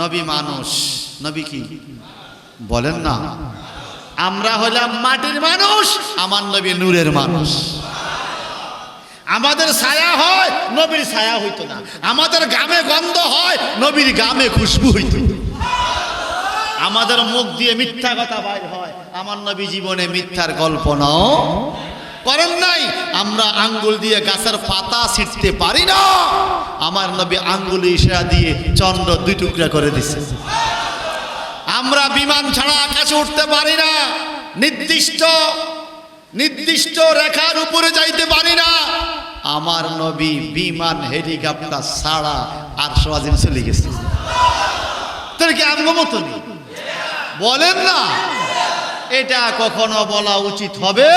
[SPEAKER 1] নবী মানুষ, নবী কি বলেন না? আমরা হলাম মাটির মানুষ, আমার নবী নূরের মানুষ। আমাদের ছায়া হয়, নবীর ছায়া হইতো না। আমাদের গামে গন্ধ হয়, নবীর গামে খুশবু হইতো। আমাদের মুখ দিয়ে মিথ্যা কথা বাইর হয়, আমার নবী জীবনে মিথ্যার কল্পনাও করেন নাই। আমরা আঙ্গুল দিয়ে গাছের পাতা ছিঁড়তে পারি না, আমার নবী আঙ্গুল ইশারা দিয়ে চন্দ্র দুই টুকরা করে দিছে। আমরা বিমান ছাড়া আকাশে উঠতে পারি না, নির্দিষ্ট রেখার উপরে যাইতে পারি না। আমার নবী বিমান হেলিকপ্টার ছাড়া আর সবাই চলে গেছে। তোর কি আমগো মতো বলেন না? এটা কখনো বলা উচিত হবে?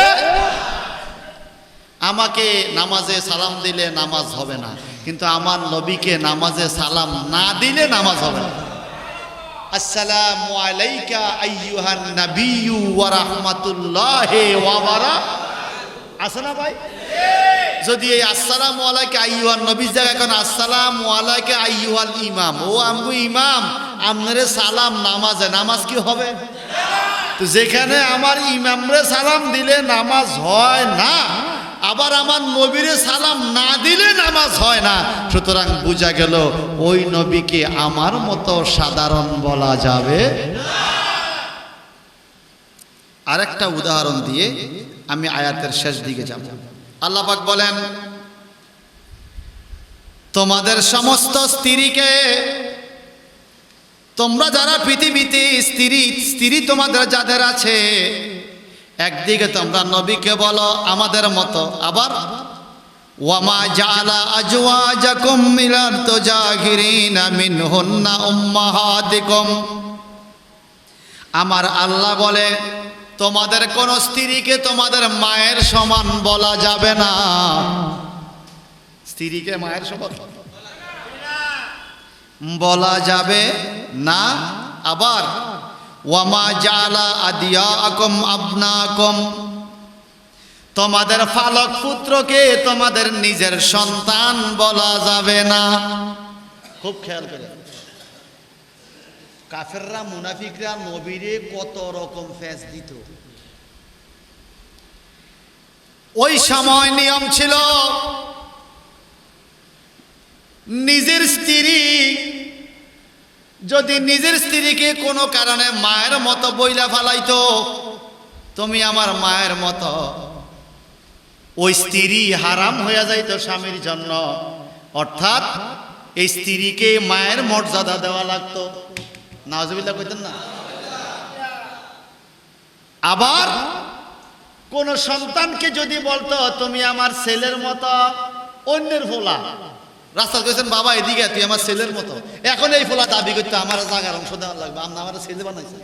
[SPEAKER 1] আমাকে নামাজে সালাম দিলে নামাজ হবে না, কিন্তু আমার নবীকে নামাজে সালাম না দিলে নামাজ হবে না। আসসালামু আলাইকা আইয়ুহান নাবিয়্যু ওয়া রাহমাতুল্লাহি ওয়া বারাকাতুহু। আছে না ভাই? যদি এই আসসালামু আলাইকা আইয়ুহান নবীর জায়গায় এখন আসসালামু আলাইকা আইয়ুহাল ইমাম, ও আমগো ইমাম আমরে সালাম নামাজে, নামাজ কি হবে? তো যেখানে আমার ইমামরে সালাম দিলে নামাজ হয় না, আবার আমার নবীরে সালাম না দিলে নামাজ হয় না। সুতরাং বোঝা গেল ওই নবীকে আমার মতো সাধারণ বলা যাবে। আরেকটা উদাহরণ দিয়ে আমি আয়াতের শেষ দিকে যাব। আল্লাহ পাক বলেন, তোমাদের সমস্ত স্ত্রীকে, তোমরা যারা পৃথিবীতে স্ত্রী তোমাদের যাদের আছে, একদিকে তোমরা নবীকে বলো আমাদের মতো, আবার ওয়ামা জাআলা আজওয়াজাকুম মিনাল তুজাহিরিনা মিনহুন্না উম্মাহাতিকুম, আমার আল্লাহ বলে তোমাদের কোন স্ত্রীকে তোমাদের মায়ের সমান বলা যাবে না। স্ত্রীকে মায়ের সমান বলা যাবে না। আবার ওয়ামা জাআলা আদিয়াকুম আবনাকুম, তোমাদের ফালক পুত্রকে তোমাদের নিজের সন্তান বলা যাবে না। খুব খেয়াল করে, কাফেররা মুনাফিকরা নবীরে কত রকম ফেস দিত। ওই সময় নিয়ম ছিল, নিজের স্ত্রী যদি নিজের স্ত্রীকে কোনো কারণে মায়ের মতো বইলা ফালাইতো, তুমি আমার মায়ের মতো, ওই স্ত্রী হারাম হয়ে যাইত স্বামীর জন্য। অর্থাৎ এই স্ত্রীকে মায়ের মর্যাদা দেওয়া লাগতো। নাউজুবিল্লাহ কইতেন না? আবার কোন সন্তানকে যদি বলতো তুমি আমার ছেলের মতো, অন্যের ফোলা রাস্তা কইছেন বাবা এদিকে তুই আমার ছেলের মতো, এখন এই ফোলা দাবি করতো আমার জায়গার অংশ দেওয়ার লাগবে, আমরা আমার ছেলে বানাইছে,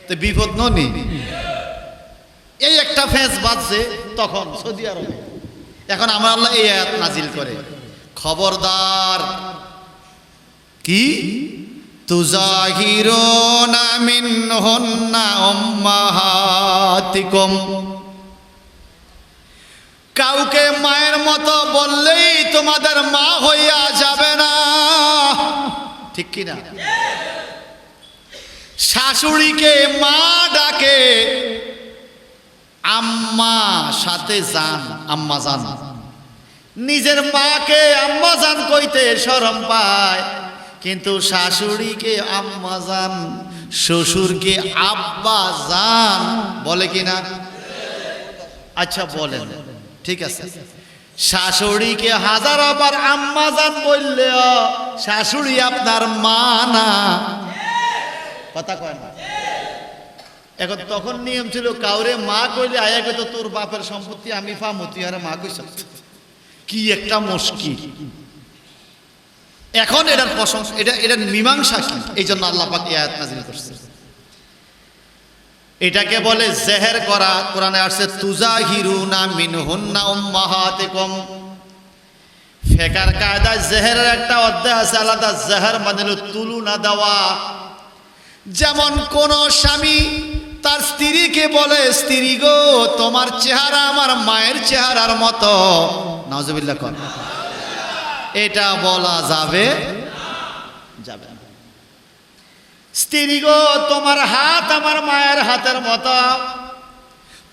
[SPEAKER 1] তো বিপদ ননি। এই একটা ফেস বাজছে তখন সৌদি আরবে। এখন আমার আল্লাহ এই আয়াত নাজিল করে, খবরদার, কি তুজাহিরুনা মিনহুন্না উম্মাহাতিকুম, কাউকে মায়ের মতো বললেই তোমাদের মা হইয়া যাবে না। ঠিক কি না? শাশুড়িকে মা ডাকে, আম্মা সাথে জান, আম্মা জান। নিজের মাকে আম্মা জান কইতে শরম পায়, কিন্তু শাশুড়িকে আম্মা জান, শ্বশুরকে আব্বা জান বলে কিনা? আচ্ছা বলেন, ঠিক আছে। শাশুড়িকে হাজারবার আম্মা জান বললেও শাশুড়ি আপনার মা না, কথা কয় না। এখন তখন নিয়ম ছিল, কাউরে মা কইলে আয়া কইতো তোর বাপের সম্পত্তি আমি পামু, তুই আরে মা কইছ, কি একটা মুশকিল। এখন এটার প্রশংসা, এটা মীমাংসা কি? এই জন্য আল্লাহ পাক এই আয়াত নাযিল করছে। এটাকে বলে জেহের করা। কোরআনে আসছে তুজাহিরুনা মিনহুন্না উম্মাহাতিকুম। ফিকহের কায়দায় জেহেরের একটা অধ্যায় আছে আলাদা। জেহের মানে হলো তুলনা দেওয়া। যেমন কোন স্বামী তার স্ত্রীকে বলে, স্ত্রী গো তোমার চেহারা আমার মায়ের চেহারার মতো, নাউজুবিল্লাহ কর, এটা বলা যাবে যাবে না। স্ত্রী গো তোমার হাত আমার মায়ের হাতের মতো,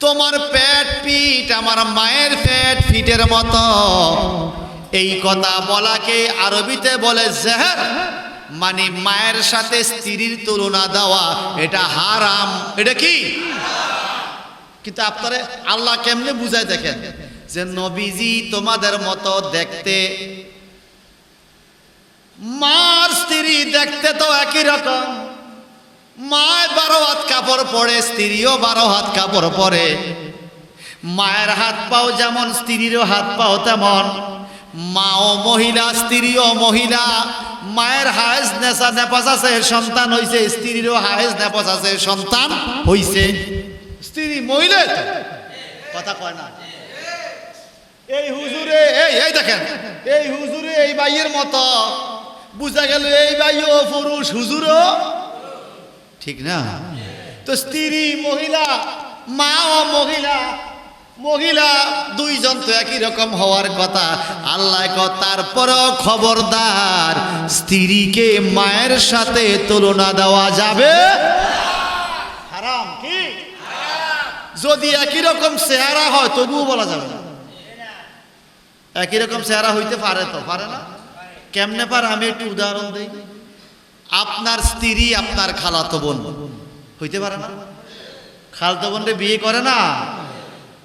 [SPEAKER 1] তোমার পেট পিঠ আমার মায়ের পেট পিঠের মতো, এই কথা বলাকে আরবিতে বলে জেহের, মানে মায়ের সাথে স্ত্রীর তুলনা দেওয়া, এটা হারাম। এটা কি? কিন্তু আপনারা আল্লাহ কেমনে বুঝায় দেখেন, যে নবীজি তোমাদের মতো দেখতে, মার স্ত্রী দেখতে তো একই রকম। মায়ের 12 হাত কাপড় পরে, স্ত্রীও 12 হাত কাপড় পরে। মায়ের হাত পাও যেমন, স্ত্রীরও হাত পাও তেমন। মাও মহিলা, স্ত্রীও মহিলা। মায়ের হায়েজ নেপাস আছে, সন্তান হইছে, স্ত্রীরও হায়েজ নেপাস আছে, সন্তান হইছে। স্ত্রী মহিলা, কথা কয় না। এই হুজুরে এই দেখেন, এই হুজুরে এই ভাইয়ের মতো, বুঝা গেল এই ভাইও পুরুষ, হুজুরও, ঠিক না? তো স্ত্রী মহিলা, মা ও মহিলা, মহিলা দুইজন তো একই রকম হওয়ার কথা। আল্লাহ তারপরও খবরদার, স্ত্রীকে মায়ের সাথে তুলনা দেওয়া যাবে হারাম। কি? যদি একই রকম চেহারা হয় তবুও বলা যাবে না। একই রকম চেহারা হইতে পারে তো, পারে না? কেমনে পারে? আমি একটু উদাহরণ দিই। আপনার স্ত্রী আপনার খালাতো বোন হইতে পারে না? খালতো বোনরে বিয়ে করে না,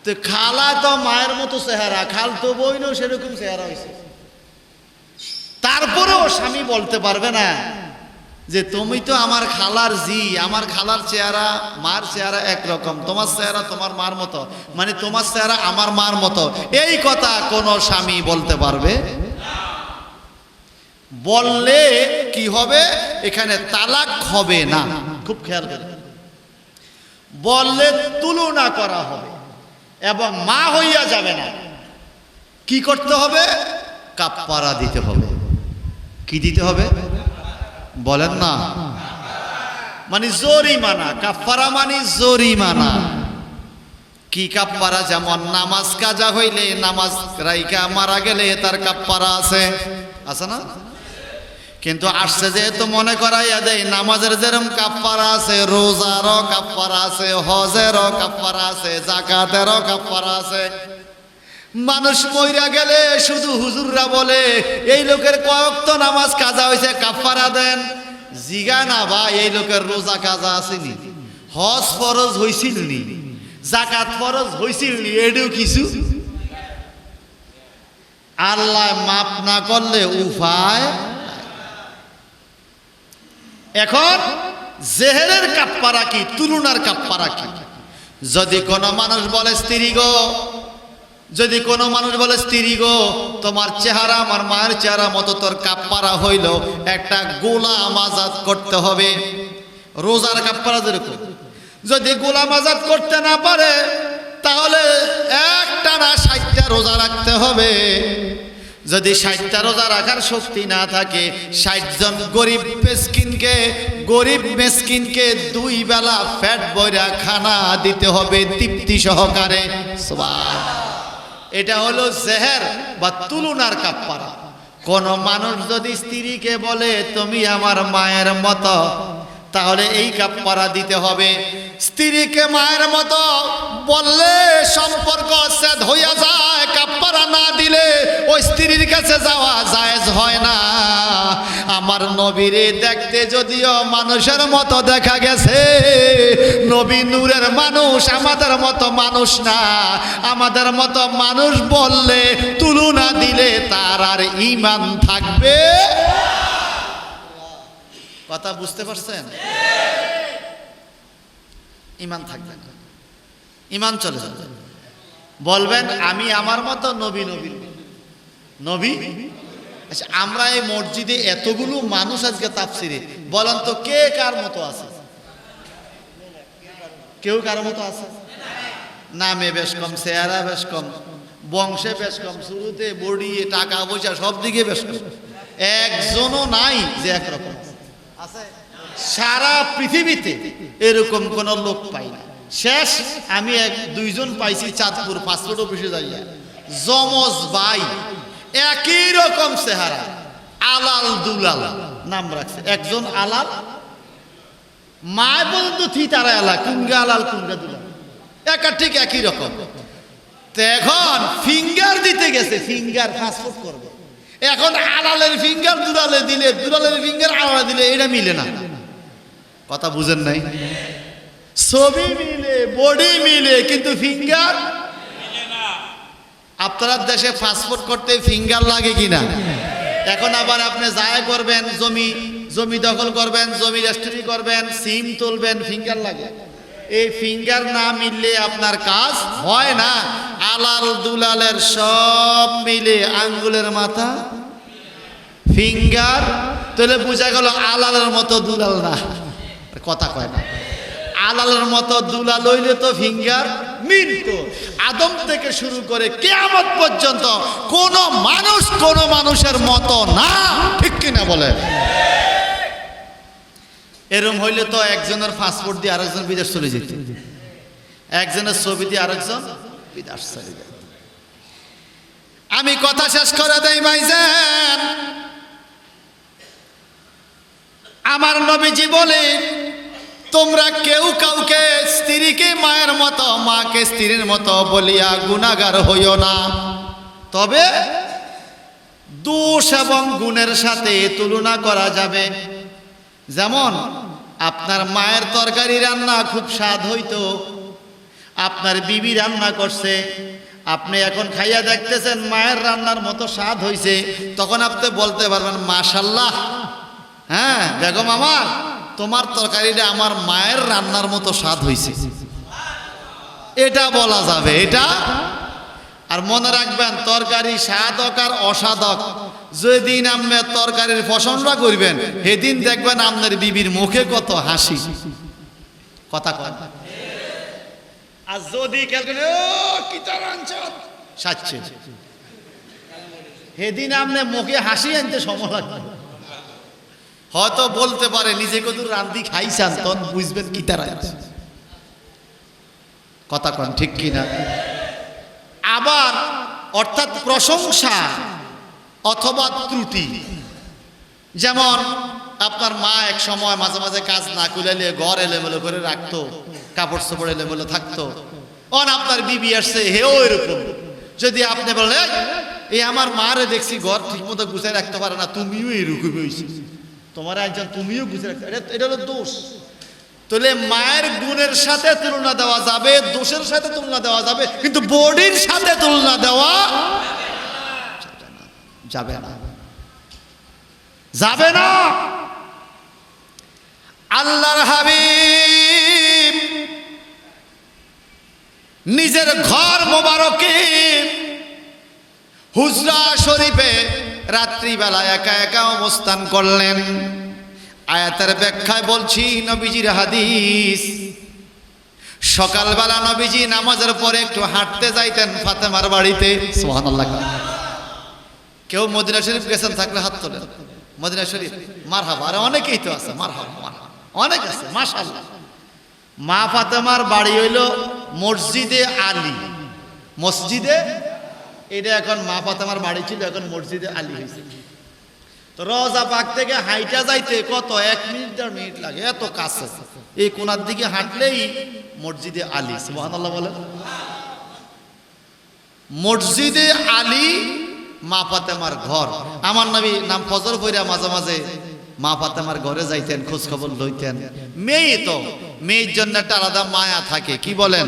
[SPEAKER 1] তো খালা তো মায়ের মতো চেহারা, খালতো বোনও সেরকম চেহারা হয়েছে, তারপরেও স্বামী বলতে পারবে না যে তুমি তো আমার খালার জি, আমার খালার চেহারা মার চেহারা একরকম, তোমার চেহারা তোমার মার মতো, মানে তোমার চেহারা আমার মার মতো, এই কথা কোনো স্বামী বলতে পারবে? বললে কি হবে? এখানে তালাক হবে না, খুব খেয়াল করে বললে তুলনা করা হবে এবং মা হইয়া যাবে না। কি করতে হবে? কাফারা দিতে হবে। কি দিতে হবে বলেন না? মানে জরিমানা। কাফারা মানে জরিমানা। কি কাফারা? যেমন নামাজ কাজা হইলে, নামাজ রাইকা মারা গেলে তার কাফারা আছে, আছে না? কিন্তু আসছে যেহেতু মনে করাইয়া দেয় নামাজের যেরকম কাফারা আছে, রোজারও কাফারা আছে, হজেরও কাফারা আছে, যাকাতেরও কাফারা আছে। মানুষ মইরা গেলে শুধু হুজুররা বলে এই লোকের কয়েকটা নামাজ কাজা হয়েছে, কাফারা দেন। জিগা না ভাই, এই লোকের রোজা কাজা আসেনি, হজ ফরজ হইছিল নি, যাকাত ফরজ হইছিল নি, এটাও কিছু আল্লাহ মাফ না করলে উপায়। এখন জেহেরের কাফারা কি, তুলনার কাফারা কি? যদি কোনো মানুষ বলে স্ত্রী গো, যদি কোনো মানুষ বলে স্ত্রী গো তোমার চেহারা আমার মায়ের চেহারা মতো, তোর কাফারা হইল একটা গোলাম আজাদ করতে হবে। রোজার কাফারা যেরকম, যদি গোলাম আজাদ করতে না পারে তাহলে একটানা 60টা রোজা রাখতে হবে। যদি 60টা রোজা রাখার শক্তি না থাকে, 60 জন গরিব মেসকিনকে 2 বেলা পেট ভরা খানা দিতে হবে তৃপ্তি সহকারে। সুবহানাল্লাহ। এটা হলো জেহের বা তুলনার কাফারা। কোন মানুষ যদি স্ত্রীকে বলে তুমি আমার মায়ের মতো, তাহলে এই কাফারা দিতে হবে। স্ত্রীকে মায়ের মতো বললে সম্পর্ক ছেদ হইয়া যায়, কাফারা না দিলে ওই স্ত্রীর কাছে যাওয়া জায়েজ হয় না। আমার নবীরে দেখতে যদিও মানুষের মতো দেখা গেছে, নবী নূরের মানুষ, আমাদের মতো মানুষ না। আমাদের মতো মানুষ বললে, তুলনা দিলে তার আর ঈমান থাকবে। কথা বুঝতে পারছেন? ঈমান থাকবে না, ঈমান চলে যাবে। বলবেন আমি আমার মতো, নবী নবী নবী। আচ্ছা, আমরা এই মসজিদে এতগুলো মানুষ আজকে তাফসিরে, বলেন তো কে কার মতো আছে? কেউ কার মতো আছে? নামে বেশ কম, চেহারা বেশ কম, বংশে বেশ কম, শুরুতে বডি, টাকা পয়সা সব দিকে বেশ কম। একজনও নাই যে একরকম আছে। সারা পৃথিবীতে এরকম কোন লোক পাই না। শেষ আমি 2জন পাইছি চাঁদপুর পাসপোর্ট অফিসে যাইয়া, যমজ ভাই, একই রকম চেহারা, আলাল দুলাল নাম রাখছে। একজন আলাল, মায় পর্যন্ত থি তারা আলা, কুঙ্গা আলাল কুঙ্গা দুলাল, একা ঠিক একই রকম। এখন ফিঙ্গার দিতে গেছে, ফিঙ্গার পাসপোর্ট করবে। এখন আলালের ফিঙ্গার দুলালে দিলে, দুলালের ফিঙ্গার আলালে দিলে, এটা মিলে না। কথা বুঝেন নাই? ছবি মিলে, বডি মিলে, কিন্তু ফিঙ্গার মিলে না। আপনার দেশে পাসপোর্ট করতে ফিঙ্গার লাগে কিনা? এখন আবার আপনি যায় করবেন, জমি দখল করবেন, জমি রেজিস্ট্রি করবেন, সিম তুলবেন, ফিঙ্গার লাগে। এই ফিঙ্গার না মিললে আপনার কাজ হয় না। আলাল দুলালের সব মিলে আঙ্গুলের মাথা ফিঙ্গার, তাহলে বোঝা গেল আলালের মতো দুলাল না। কথা কয় না। আলালের মতো দুলাল হইলে তো ফিঙ্গার মিলত। আদম থেকে শুরু করে কিয়ামত পর্যন্ত কোন মানুষের মতো না, ঠিক কিনা বলে? এরম হইলে তো একজনের পাসপোর্ট দিয়ে আরেকজন বিদেশ চলে যেত, একজনের ছবি দিয়ে আরেকজন বিদেশ চলে যেত। আমি কথা শেষ করে দেই ভাইজান। আমার নবীজি বলে, তোমরা কেউ কাউকে স্ত্রীকে মায়ের মতো, মাকে স্ত্রীর মতো বলিয়া গুনাহগার হইও না। তবে দোষ এবং গুণের সাথে তুলনা করা যাবে। যেমন আপনার মায়ের তরকারি রান্না খুব স্বাদ হইতো, আপনার বিবি রান্না করছে, আপনি এখন খাইয়া দেখতেছেন মায়ের রান্নার মতো স্বাদ হয়েছে, তখন আপনি বলতে পারবেন মাশাল্লাহ, হ্যাঁ বেগম আমার তোমার তরকারিটা আমার মায়ের রান্নার মতো স্বাদ হয়েছে, এটা বলা যাবে। এটা আর মনে রাখবেন, তরকারি স্বাদক আর অসাধক, যেদিন আপনি তরকারির প্রশংসা করবেন সেদিন দেখবেন আপনার বিবির মুখে কত হাসি। কথা কয়। আর যদি সেদিন আপনি মুখে হাসি আনতে সময় লাগবে। হয়তো বলতে পারে নিজে কত রান্দি খাইছেন, তখন বুঝবেন কি তারা। কথা কন ঠিক কিনা? আবার অর্থাৎ প্রশংসা অথবা ত্রুটি, যেমন আপনার মা এক সময় মাঝে মাঝে কাজ না কুলাইলে ঘর এলোমেলো করে রাখতো, কাপড় চোপড় এলোমেলো থাকতো, অন আপনার বিবি আসছে হেও এরকম। যদি আপনি বলেন এই আমার মারে দেখছি ঘর ঠিক মতো গুছাই রাখতে পারে না, তুমিও এরকম হয়েছি, তোমার একজন তুমিও গুছিয়ে রাখতে, এটা হলো দোষ। তাহলে মায়ের গুণের সাথে তুলনা দেওয়া যাবে, দোষের সাথে তুলনা দেওয়া যাবে, কিন্তু বডির সাথে তুলনা দেওয়া যাবে না, যাবে না। আল্লাহর হাবিব নিজের ঘর মোবারকে হুজরা শরীফে রাত্রিবেলা একা একা অবস্থান করলেন। আয়াতের ব্যাখ্যায় বলছি, নবীজির হাদিস, সকালবেলা নবীজি নামাজের পরে একটু হাঁটতে যাইতেন ফাতেমার বাড়িতে। সুবহানাল্লাহ। কেউ মদিনা শরীফ গেছেন থাকলে হাত তোলেন। মদিনা শরীফ মারহাবা। আরে অনেকেই তো আছে, মারহাবা মারহাবা, অনেক আছে মাশাআল্লাহ। মা ফাতেমার বাড়ি হইল মসজিদে আলী। মসজিদে, এটা এখন মা ফাতেমার বাড়ি ছিল, এখন মসজিদে আলী হয়েছে। তো রওজা পাক থেকে হাইটা যাইতে কত 1 মিনিট 1.5 মিনিট লাগে, এত কাছে। এই কোনার দিকে হাঁটলেই মসজিদে আলী। সুবহানাল্লাহ বলেন। মসজিদে আলী মা ফাতেমার ঘর। আমার নবী নাম ফজর পড়া মাঝে মাঝে মা ফাতেমার ঘরে যাইতেন, খোঁজ খবর লইতেন। মেয়ে তো, মেয়ের জন্য একটা আলাদা মায়া থাকে, কি বলেন?